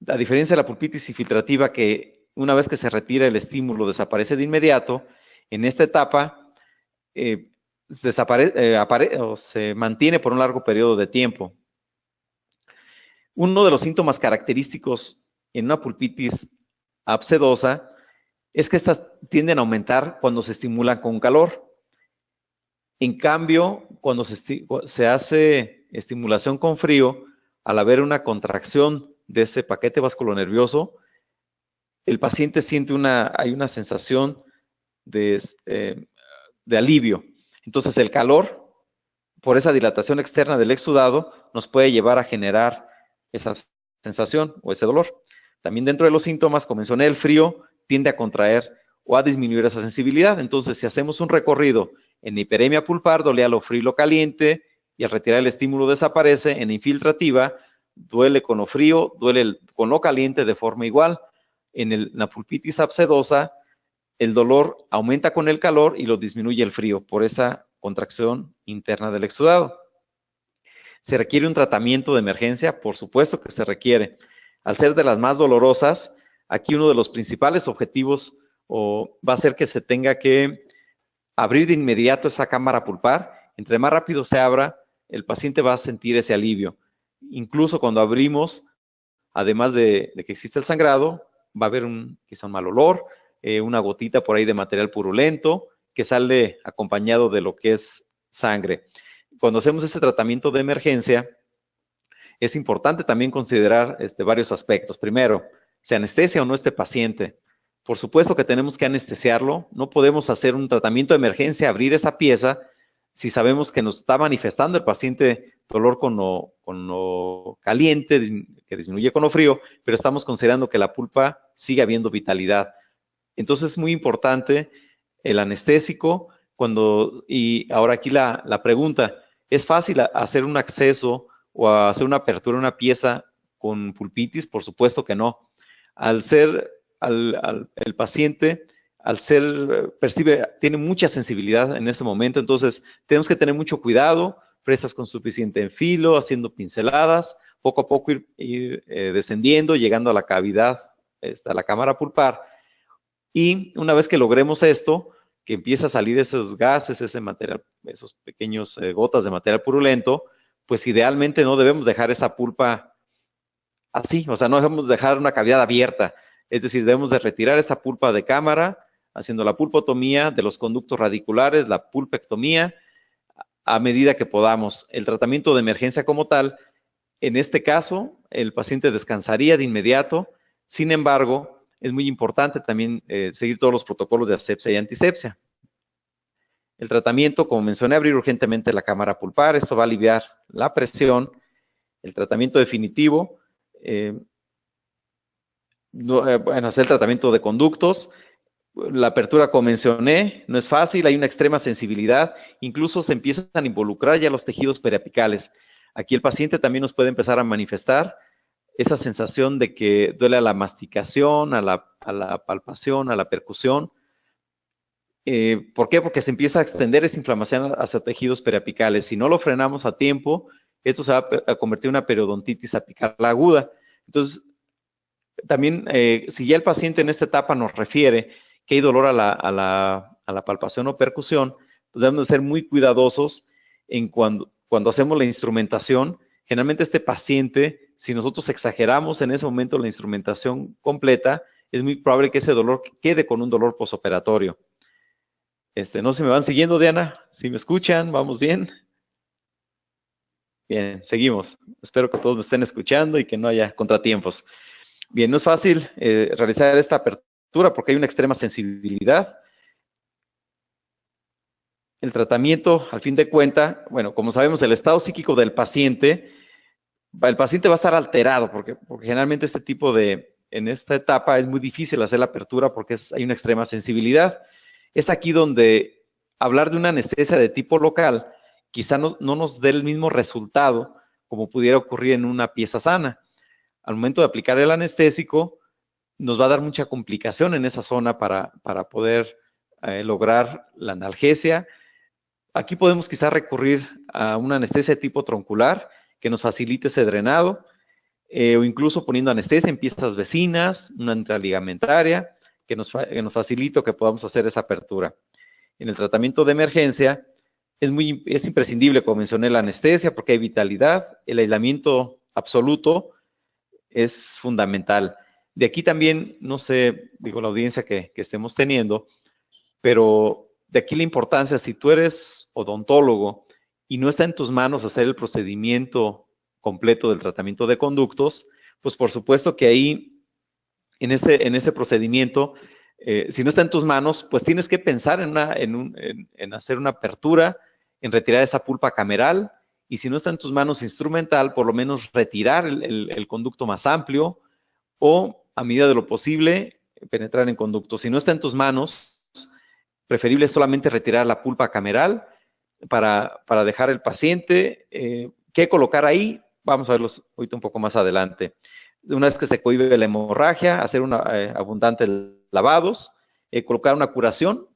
a diferencia de la pulpitis infiltrativa, que una vez que se retira el estímulo desaparece de inmediato, en esta etapa se mantiene por un largo periodo de tiempo. Uno de los síntomas característicos en una pulpitis abscedosa es que estas tienden a aumentar cuando se estimulan con calor. En cambio, cuando se hace estimulación con frío, al haber una contracción de ese paquete vasculonervioso, el paciente siente hay una sensación de alivio. Entonces, el calor, por esa dilatación externa del exudado, nos puede llevar a generar esa sensación o ese dolor. También dentro de los síntomas, como mencioné, el frío tiende a contraer o a disminuir esa sensibilidad. Entonces, si hacemos un recorrido en hiperemia pulpar, duele a lo frío y lo caliente, y al retirar el estímulo desaparece. En infiltrativa, duele con lo frío, duele con lo caliente de forma igual. En la pulpitis abscedosa, el dolor aumenta con el calor y lo disminuye el frío por esa contracción interna del exudado. ¿Se requiere un tratamiento de emergencia? Por supuesto que se requiere. Al ser de las más dolorosas, aquí uno de los principales objetivos va a ser que se tenga que abrir de inmediato esa cámara pulpar. Entre más rápido se abra, el paciente va a sentir ese alivio. Incluso cuando abrimos, además de que existe el sangrado, va a haber quizá un mal olor, una gotita por ahí de material purulento que sale acompañado de lo que es sangre. Cuando hacemos ese tratamiento de emergencia, es importante también considerar varios aspectos. Primero, ¿se anestesia o no este paciente? Por supuesto que tenemos que anestesiarlo. No podemos hacer un tratamiento de emergencia, abrir esa pieza, si sabemos que nos está manifestando el paciente dolor con lo caliente, que disminuye con lo frío, pero estamos considerando que la pulpa sigue habiendo vitalidad. Entonces es muy importante el anestésico. Y ahora aquí la pregunta, ¿es fácil hacer un acceso o hacer una apertura de una pieza con pulpitis? Por supuesto que no. El paciente, al ser, tiene mucha sensibilidad en este momento, entonces tenemos que tener mucho cuidado, presas con suficiente filo, haciendo pinceladas, poco a poco ir descendiendo, llegando a la cavidad, a la cámara pulpar, y una vez que logremos esto, que empieza a salir esos gases, ese material, esos pequeños gotas de material purulento, pues idealmente no debemos dejar esa pulpa así, o sea, no debemos dejar una cavidad abierta, es decir, debemos de retirar esa pulpa de cámara, haciendo la pulpotomía de los conductos radiculares, la pulpectomía, a medida que podamos. El tratamiento de emergencia como tal, en este caso, el paciente descansaría de inmediato, sin embargo, es muy importante también seguir todos los protocolos de asepsia y antisepsia. El tratamiento, como mencioné, abrir urgentemente la cámara pulpar, esto va a aliviar la presión. El tratamiento definitivo, hacer el tratamiento de conductos. La apertura, como mencioné, no es fácil, hay una extrema sensibilidad, incluso se empiezan a involucrar ya los tejidos periapicales. Aquí el paciente también nos puede empezar a manifestar esa sensación de que duele a la masticación, a la palpación, a la percusión. ¿Por qué? Porque se empieza a extender esa inflamación hacia tejidos periapicales. Si no lo frenamos a tiempo, esto se va a convertir en una periodontitis apical aguda. Entonces, también, si ya el paciente en esta etapa nos refiere que hay dolor a la palpación o percusión, pues debemos de ser muy cuidadosos en cuando hacemos la instrumentación. Generalmente este paciente, si nosotros exageramos en ese momento la instrumentación completa, es muy probable que ese dolor quede con un dolor posoperatorio. No sé si me van siguiendo, Diana, si me escuchan, ¿vamos bien? Bien, seguimos. Espero que todos me estén escuchando y que no haya contratiempos. Bien, no es fácil realizar esta apertura porque hay una extrema sensibilidad. El tratamiento, al fin de cuentas, bueno, como sabemos, el estado psíquico del paciente, el paciente va a estar alterado porque generalmente en esta etapa es muy difícil hacer la apertura porque hay una extrema sensibilidad. Es aquí donde hablar de una anestesia de tipo local quizá no nos dé el mismo resultado como pudiera ocurrir en una pieza sana. Al momento de aplicar el anestésico, nos va a dar mucha complicación en esa zona para poder lograr la analgesia. Aquí podemos quizá recurrir a una anestesia de tipo troncular que nos facilite ese drenado, o incluso poniendo anestesia en piezas vecinas, una intraligamentaria, que nos facilite o que podamos hacer esa apertura. En el tratamiento de emergencia, es imprescindible, como mencioné, la anestesia porque hay vitalidad, el aislamiento absoluto es fundamental. De aquí también, no sé, digo, la audiencia que estemos teniendo, pero de aquí la importancia, si tú eres odontólogo y no está en tus manos hacer el procedimiento completo del tratamiento de conductos, pues por supuesto que ahí, en ese procedimiento, si no está en tus manos, pues tienes que pensar en hacer una apertura, en retirar esa pulpa cameral, y si no está en tus manos instrumental, por lo menos retirar el conducto más amplio, o a medida de lo posible, penetrar en conductos. Si no está en tus manos, preferible solamente retirar la pulpa cameral para dejar el paciente. ¿Qué colocar ahí? Vamos a verlos ahorita un poco más adelante. Una vez que se cohíbe la hemorragia, hacer abundante lavados, colocar una curación,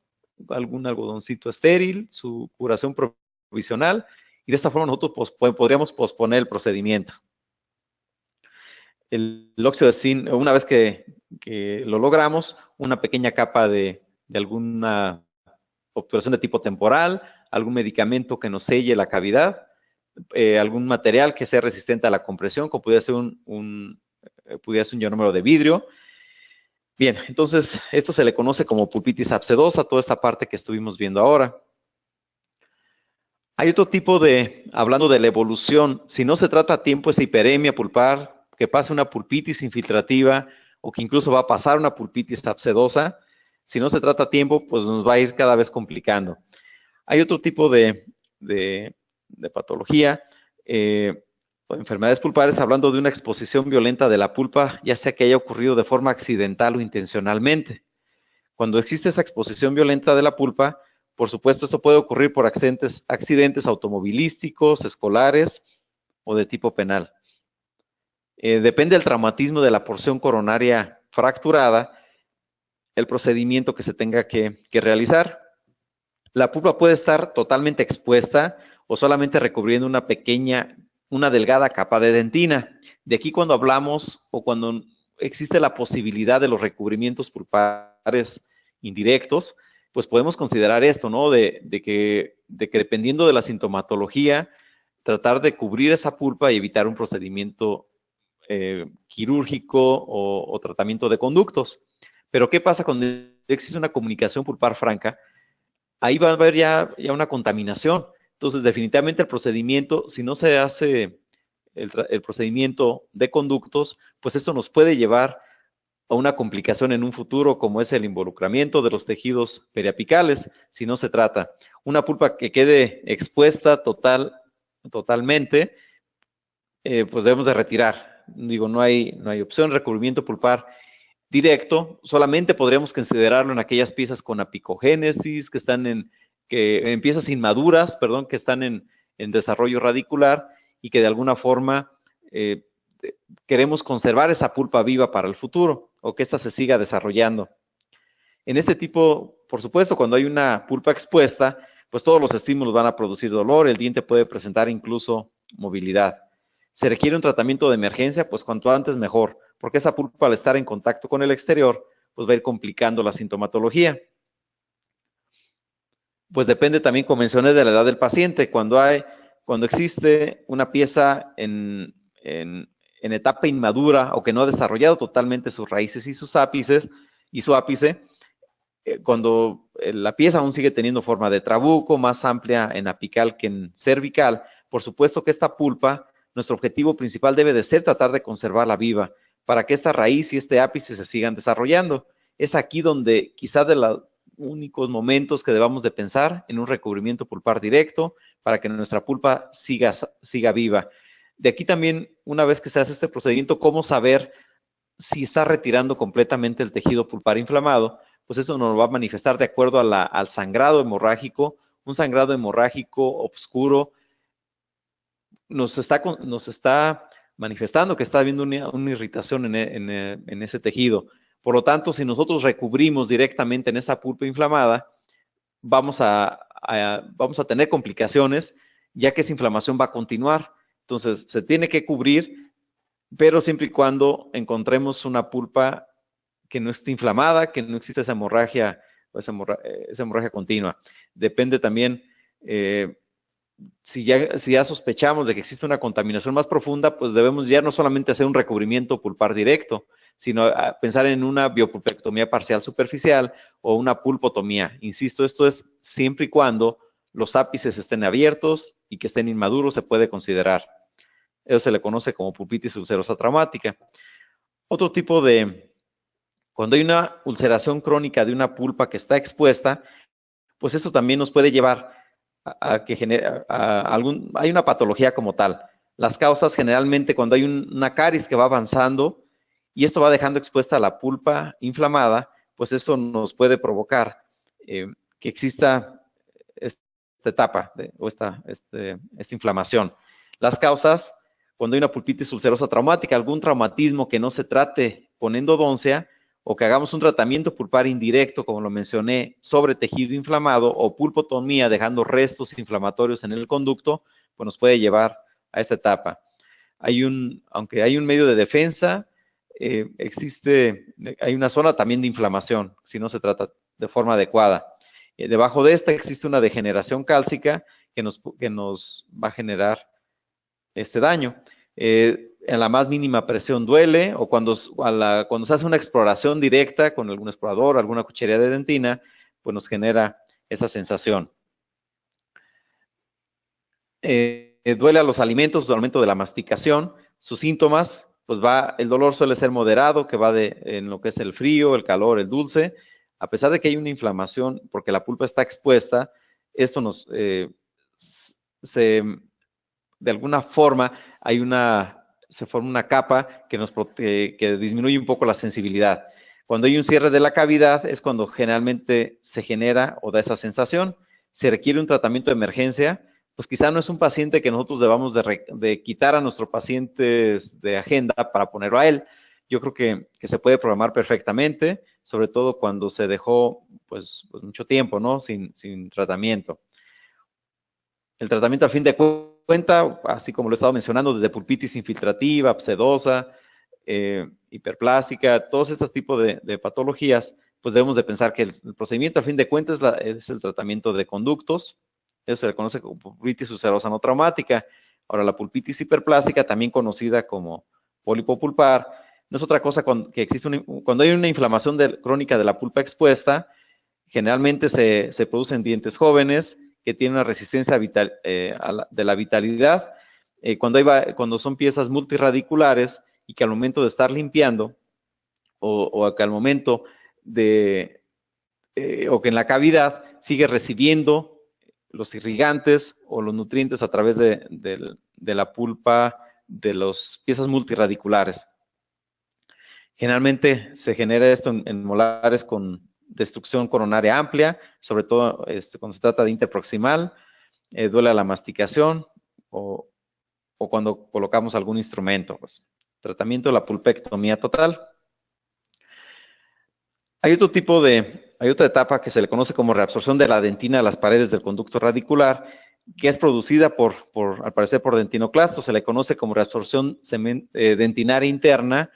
algún algodoncito estéril, su curación provisional, y de esta forma nosotros podríamos posponer el procedimiento. El óxido de zinc, una vez que lo logramos, una pequeña capa de alguna obturación de tipo temporal, algún medicamento que nos selle la cavidad, algún material que sea resistente a la compresión, como pudiera ser un ionómero de vidrio. Bien, entonces esto se le conoce como pulpitis abscedosa, toda esta parte que estuvimos viendo ahora. Hay otro tipo hablando de la evolución, si no se trata a tiempo esa hiperemia pulpar, que pase una pulpitis infiltrativa o que incluso va a pasar una pulpitis abscedosa, si no se trata a tiempo, pues nos va a ir cada vez complicando. Hay otro tipo de patología, enfermedades pulpares, hablando de una exposición violenta de la pulpa, ya sea que haya ocurrido de forma accidental o intencionalmente. Cuando existe esa exposición violenta de la pulpa, por supuesto, esto puede ocurrir por accidentes automovilísticos, escolares o de tipo penal. Depende del traumatismo de la porción coronaria fracturada. el procedimiento que se tenga que realizar. La pulpa puede estar totalmente expuesta o solamente recubriendo una delgada capa de dentina. De aquí cuando hablamos o cuando existe la posibilidad de los recubrimientos pulpares indirectos, pues podemos considerar esto, ¿no? De que dependiendo de la sintomatología, tratar de cubrir esa pulpa y evitar un procedimiento quirúrgico o tratamiento de conductos. Pero ¿qué pasa cuando existe una comunicación pulpar franca? Ahí va a haber ya una contaminación. Entonces, definitivamente el procedimiento, si no se hace el procedimiento de conductos, pues esto nos puede llevar a una complicación en un futuro, como es el involucramiento de los tejidos periapicales, si no se trata. Una pulpa que quede expuesta totalmente, pues debemos de retirar. Digo, no hay opción. Recubrimiento pulpar directo, solamente podríamos considerarlo en aquellas piezas con apicogénesis, que están en piezas inmaduras, perdón, que están en desarrollo radicular y que de alguna forma queremos conservar esa pulpa viva para el futuro o que ésta se siga desarrollando. En este tipo, por supuesto, cuando hay una pulpa expuesta, pues todos los estímulos van a producir dolor, el diente puede presentar incluso movilidad. Se requiere un tratamiento de emergencia, pues cuanto antes mejor, porque esa pulpa al estar en contacto con el exterior, pues va a ir complicando la sintomatología. Pues depende también, como mencioné, de la edad del paciente. Cuando existe una pieza en etapa inmadura o que no ha desarrollado totalmente sus raíces y sus ápices, y su ápice, cuando la pieza aún sigue teniendo forma de trabuco, más amplia en apical que en cervical, por supuesto que esta pulpa, nuestro objetivo principal debe de ser tratar de conservarla viva para que esta raíz y este ápice se sigan desarrollando. Es aquí donde quizá de los únicos momentos que debamos de pensar en un recubrimiento pulpar directo para que nuestra pulpa siga viva. De aquí también, una vez que se hace este procedimiento, cómo saber si está retirando completamente el tejido pulpar inflamado, pues eso nos va a manifestar de acuerdo al sangrado hemorrágico. Un sangrado hemorrágico oscuro nos está manifestando que está habiendo una irritación en ese tejido. Por lo tanto, si nosotros recubrimos directamente en esa pulpa inflamada, vamos a tener complicaciones, ya que esa inflamación va a continuar. Entonces, se tiene que cubrir, pero siempre y cuando encontremos una pulpa que no esté inflamada, que no exista esa hemorragia, esa hemorragia continua. Depende también, si ya sospechamos de que existe una contaminación más profunda, pues debemos ya no solamente hacer un recubrimiento pulpar directo, sino pensar en una biopulpectomía parcial superficial o una pulpotomía. Insisto, esto es siempre y cuando los ápices estén abiertos y que estén inmaduros, se puede considerar. Eso se le conoce como pulpitis ulcerosa traumática. Otro tipo cuando hay una ulceración crónica de una pulpa que está expuesta, pues eso también nos puede llevar a que hay una patología como tal. Las causas generalmente cuando hay una caries que va avanzando y esto va dejando expuesta la pulpa inflamada, pues eso nos puede provocar que exista esta etapa o esta inflamación. Las causas, cuando hay una pulpitis ulcerosa traumática, algún traumatismo que no se trate con endodoncia, o que hagamos un tratamiento pulpar indirecto, como lo mencioné, sobre tejido inflamado, o pulpotomía, dejando restos inflamatorios en el conducto, pues nos puede llevar a esta etapa. Aunque hay un medio de defensa, hay una zona también de inflamación, si no se trata de forma adecuada. Debajo de esta existe una degeneración cálcica que nos va a generar este daño. En la más mínima presión duele, o cuando se hace una exploración directa con algún explorador, alguna cuchilla de dentina, pues nos genera esa sensación. Duele a los alimentos, el aumento de la masticación. Sus síntomas, pues el dolor suele ser moderado, que va en lo que es el frío, el calor, el dulce. A pesar de que hay una inflamación, porque la pulpa está expuesta, esto de alguna forma se forma una capa que disminuye un poco la sensibilidad. Cuando hay un cierre de la cavidad es cuando generalmente se genera o da esa sensación. Se requiere un tratamiento de emergencia, pues quizá no es un paciente que nosotros debamos de quitar a nuestros pacientes de agenda para ponerlo a él, yo creo que se puede programar perfectamente, sobre todo cuando se dejó pues mucho tiempo, ¿no? Sin tratamiento. El tratamiento, a fin de cuentas, así como lo he estado mencionando, desde pulpitis infiltrativa, abscedosa, hiperplásica, todos estos tipos de patologías, pues debemos de pensar que el procedimiento, a fin de cuentas, es el tratamiento de conductos. Eso se le conoce como pulpitis ulcerosa no traumática. Ahora, la pulpitis hiperplástica, también conocida como pólipo pulpar, no es otra cosa que existe cuando hay una inflamación crónica de la pulpa expuesta. Generalmente se producen dientes jóvenes que tienen una resistencia de la vitalidad. Cuando son piezas multirradiculares y que al momento de estar limpiando o que al momento o que en la cavidad sigue recibiendo los irrigantes o los nutrientes a través de la pulpa de las piezas multirradiculares. Generalmente se genera esto en molares con destrucción coronaria amplia, sobre todo cuando se trata de interproximal, duele a la masticación o cuando colocamos algún instrumento. Pues. Tratamiento de la pulpectomía total. Hay otra etapa que se le conoce como reabsorción de la dentina a las paredes del conducto radicular, que es producida al parecer por dentinoclastos. Se le conoce como reabsorción dentinaria interna.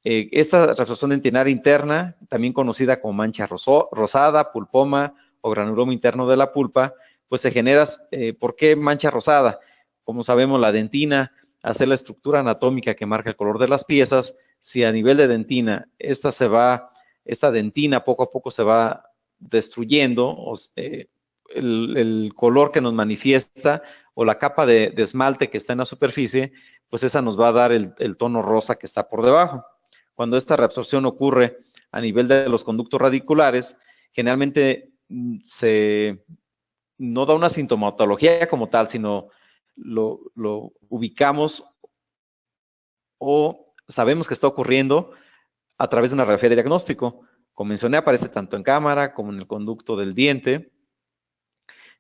Esta reabsorción dentinaria interna, también conocida como mancha rosada, pulpoma o granuloma interno de la pulpa, pues se genera, ¿por qué mancha rosada? Como sabemos, la dentina hace la estructura anatómica que marca el color de las piezas. Si a nivel de dentina, esta dentina poco a poco se va destruyendo, el color que nos manifiesta o la capa de esmalte que está en la superficie, pues esa nos va a dar el tono rosa que está por debajo. Cuando esta reabsorción ocurre a nivel de los conductos radiculares, generalmente no da una sintomatología como tal, sino lo ubicamos o sabemos que está ocurriendo a través de una radiografía de diagnóstico. Como mencioné, aparece tanto en cámara como en el conducto del diente.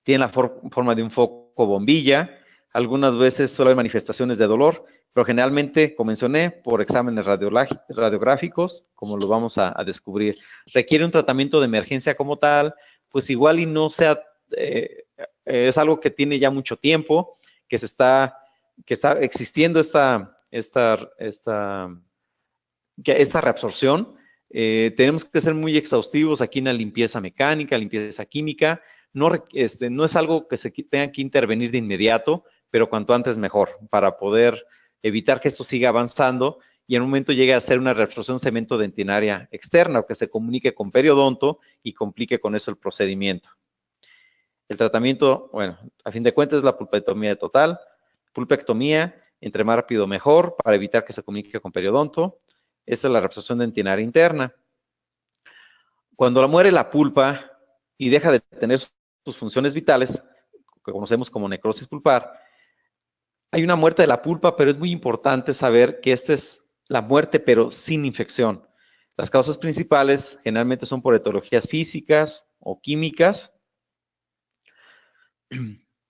Tiene la forma de un foco bombilla. Algunas veces solo hay manifestaciones de dolor, pero generalmente, como mencioné, por exámenes radiográficos, como lo vamos a descubrir. Requiere un tratamiento de emergencia como tal, pues igual y no sea, es algo que tiene ya mucho tiempo, que está existiendo esta reabsorción. Tenemos que ser muy exhaustivos aquí en la limpieza mecánica, limpieza química. No es algo que se tenga que intervenir de inmediato, pero cuanto antes mejor, para poder evitar que esto siga avanzando y en un momento llegue a ser una reabsorción cemento-dentinaria externa o que se comunique con periodonto y complique con eso el procedimiento. El tratamiento, bueno, a fin de cuentas es la pulpectomía total. Pulpectomía, entre más rápido mejor, para evitar que se comunique con periodonto. Esta es la reabsorción dentinaria interna. Cuando muere la pulpa y deja de tener sus funciones vitales, que conocemos como necrosis pulpar, hay una muerte de la pulpa, pero es muy importante saber que esta es la muerte, pero sin infección. Las causas principales generalmente son por etiologías físicas o químicas.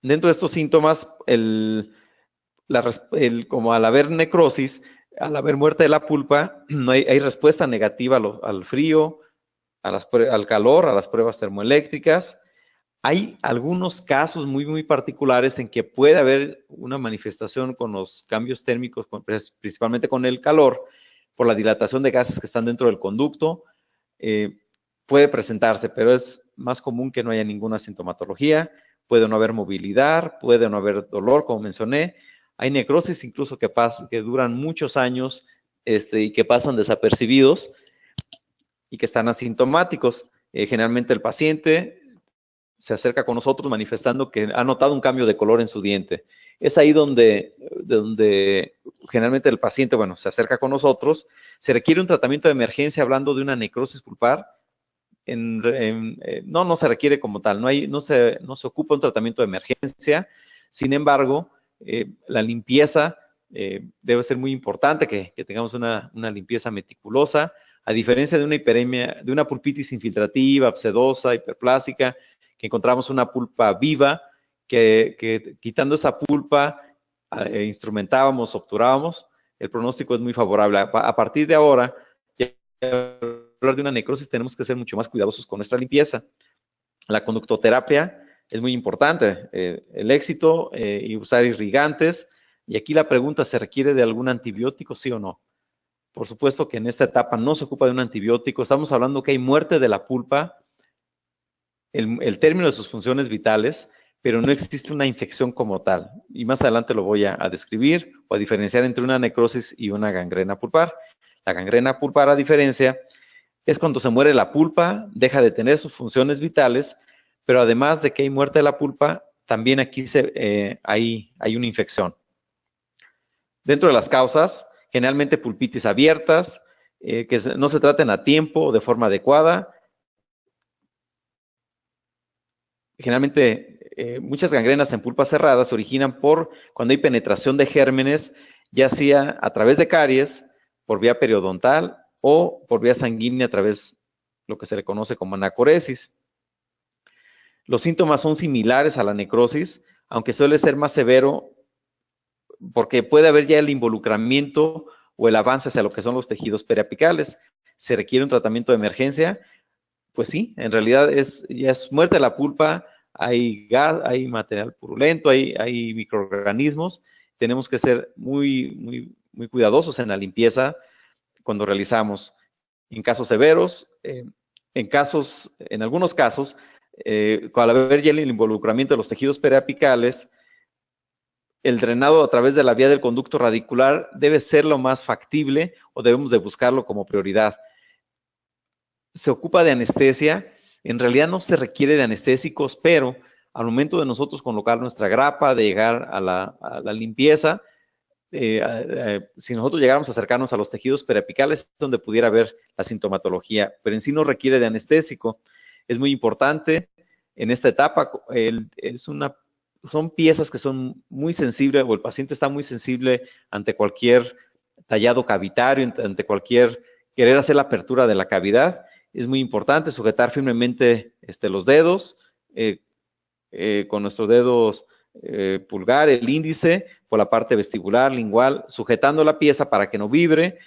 Dentro de estos síntomas, como al haber necrosis, al haber muerte de la pulpa, no hay respuesta negativa al frío, al calor, a las pruebas termoeléctricas. Hay algunos casos muy, muy particulares en que puede haber una manifestación con los cambios térmicos, principalmente con el calor, por la dilatación de gases que están dentro del conducto. Puede presentarse, pero es más común que no haya ninguna sintomatología. Puede no haber movilidad, puede no haber dolor, como mencioné. Hay necrosis incluso que duran muchos años y que pasan desapercibidos y que están asintomáticos. Generalmente el paciente se acerca con nosotros manifestando que ha notado un cambio de color en su diente. Es ahí donde generalmente el paciente, bueno, se acerca con nosotros. Se requiere un tratamiento de emergencia hablando de una necrosis pulpar. No se requiere como tal, no se ocupa un tratamiento de emergencia. Sin embargo, la limpieza debe ser muy importante, que tengamos una limpieza meticulosa, a diferencia de una hiperemia, de una pulpitis infiltrativa, abscedosa, hiperplásica, que encontramos una pulpa viva, que quitando esa pulpa instrumentábamos, obturábamos, el pronóstico es muy favorable. A partir de ahora, ya hablar de una necrosis, tenemos que ser mucho más cuidadosos con nuestra limpieza. La conductoterapia es muy importante, el éxito y usar irrigantes. Y aquí la pregunta, ¿se requiere de algún antibiótico, sí o no? Por supuesto que en esta etapa no se ocupa de un antibiótico. Estamos hablando que hay muerte de la pulpa, el término de sus funciones vitales, pero no existe una infección como tal. Y más adelante lo voy a describir o a diferenciar entre una necrosis y una gangrena pulpar. La gangrena pulpar, a diferencia, es cuando se muere la pulpa, deja de tener sus funciones vitales, pero además de que hay muerte de la pulpa, también aquí hay una infección. Dentro de las causas, generalmente pulpitis abiertas, que no se traten a tiempo o de forma adecuada. Generalmente, muchas gangrenas en pulpas cerradas se originan cuando hay penetración de gérmenes, ya sea a través de caries, por vía periodontal o por vía sanguínea a través de lo que se le conoce como anacoresis. Los síntomas son similares a la necrosis, aunque suele ser más severo porque puede haber ya el involucramiento o el avance hacia lo que son los tejidos periapicales. ¿Se requiere un tratamiento de emergencia? Pues sí, en realidad ya es muerte de la pulpa, hay gas, hay material purulento, hay microorganismos. Tenemos que ser muy cuidadosos en la limpieza cuando realizamos. En casos severos, en algunos casos, al haber ya el involucramiento de los tejidos periapicales, el drenado a través de la vía del conducto radicular debe ser lo más factible o debemos de buscarlo como prioridad. Se ocupa de anestesia, en realidad no se requiere de anestésicos, pero al momento de nosotros colocar nuestra grapa, de llegar a la limpieza, si nosotros llegáramos a acercarnos a los tejidos periapicales, es donde pudiera haber la sintomatología, pero en sí no requiere de anestésico. Es muy importante en esta etapa, son piezas que son muy sensibles, o el paciente está muy sensible ante cualquier tallado cavitario, ante cualquier querer hacer la apertura de la cavidad. Es muy importante sujetar firmemente los dedos, con nuestros dedos pulgar, el índice, por la parte vestibular, lingual, sujetando la pieza para que no vibre,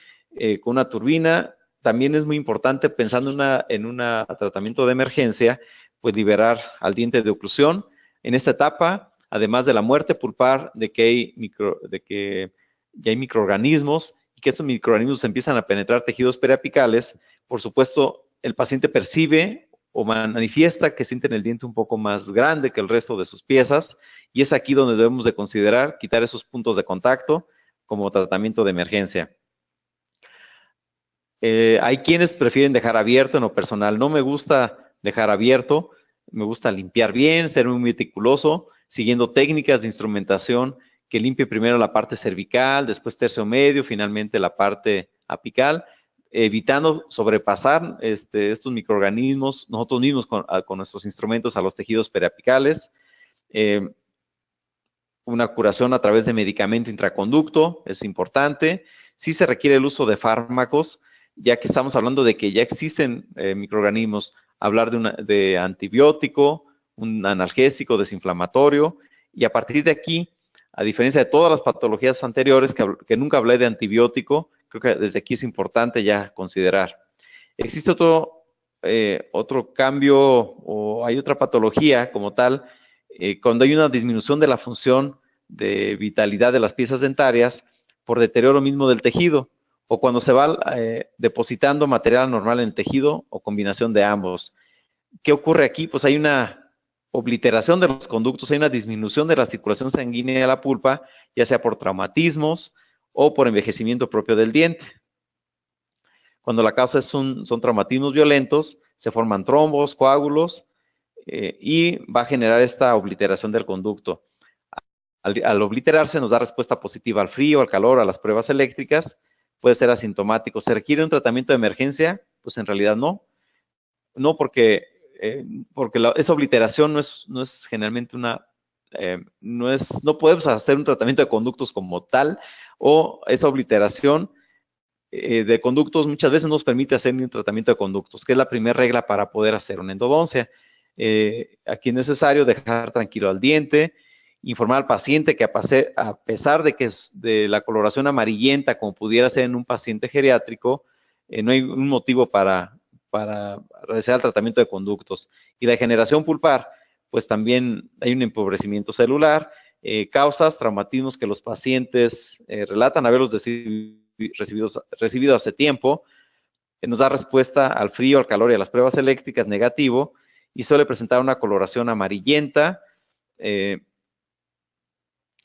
con una turbina. También es muy importante, pensando en un tratamiento de emergencia, pues liberar al diente de oclusión. En esta etapa, además de la muerte pulpar, de que ya hay microorganismos y que estos microorganismos empiezan a penetrar tejidos periapicales, por supuesto, el paciente percibe o manifiesta que sienten el diente un poco más grande que el resto de sus piezas, y es aquí donde debemos de considerar quitar esos puntos de contacto como tratamiento de emergencia. Hay quienes prefieren dejar abierto. En lo personal no me gusta dejar abierto, me gusta limpiar bien, ser muy meticuloso, siguiendo técnicas de instrumentación que limpie primero la parte cervical, después tercio medio, finalmente la parte apical, evitando sobrepasar estos microorganismos nosotros mismos con nuestros instrumentos a los tejidos periapicales. Una curación a través de medicamento intraconducto es importante. Sí se requiere el uso de fármacos, ya que estamos hablando de que ya existen microorganismos. Hablar de antibiótico, un analgésico, desinflamatorio, y a partir de aquí, a diferencia de todas las patologías anteriores que nunca hablé de antibiótico, creo que desde aquí es importante ya considerar. Existe otro cambio, o hay otra patología como tal, cuando hay una disminución de la función de vitalidad de las piezas dentarias por deterioro mismo del tejido, o cuando se va depositando material anormal en el tejido, o combinación de ambos. ¿Qué ocurre aquí? Pues hay una obliteración de los conductos, hay una disminución de la circulación sanguínea a la pulpa, ya sea por traumatismos o por envejecimiento propio del diente. Cuando la causa son traumatismos violentos, se forman trombos, coágulos, y va a generar esta obliteración del conducto. Al obliterarse nos da respuesta positiva al frío, al calor, a las pruebas eléctricas, puede ser asintomático. ¿Se requiere un tratamiento de emergencia? Pues en realidad no. No, porque esa obliteración no es generalmente no podemos hacer un tratamiento de conductos como tal, o esa obliteración de conductos muchas veces nos permite hacer un tratamiento de conductos, que es la primera regla para poder hacer una endodoncia. Aquí es necesario dejar tranquilo al diente, informar al paciente que a pesar de que es de la coloración amarillenta, como pudiera ser en un paciente geriátrico, no hay un motivo para realizar el tratamiento de conductos. Y la degeneración pulpar, pues también hay un empobrecimiento celular, causas, traumatismos que los pacientes relatan haberlos recibido hace tiempo, nos da respuesta al frío, al calor y a las pruebas eléctricas negativo, y suele presentar una coloración amarillenta.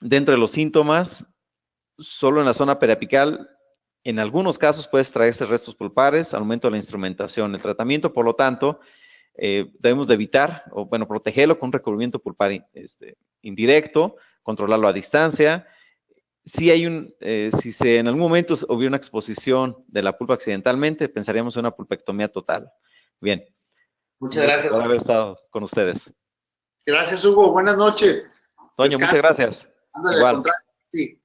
Dentro de los síntomas, solo en la zona periapical, en algunos casos puede extraerse restos pulpares, aumento de la instrumentación. El tratamiento, por lo tanto, debemos de evitar, o bueno, protegerlo con un recubrimiento pulpar indirecto, controlarlo a distancia. Si en algún momento hubiera una exposición de la pulpa accidentalmente, pensaríamos en una pulpectomía total. Bien. Muchas gracias. Por haber estado con ustedes. Gracias, Hugo. Buenas noches. Toño, muchas gracias. Ándale, al contrario. Sí.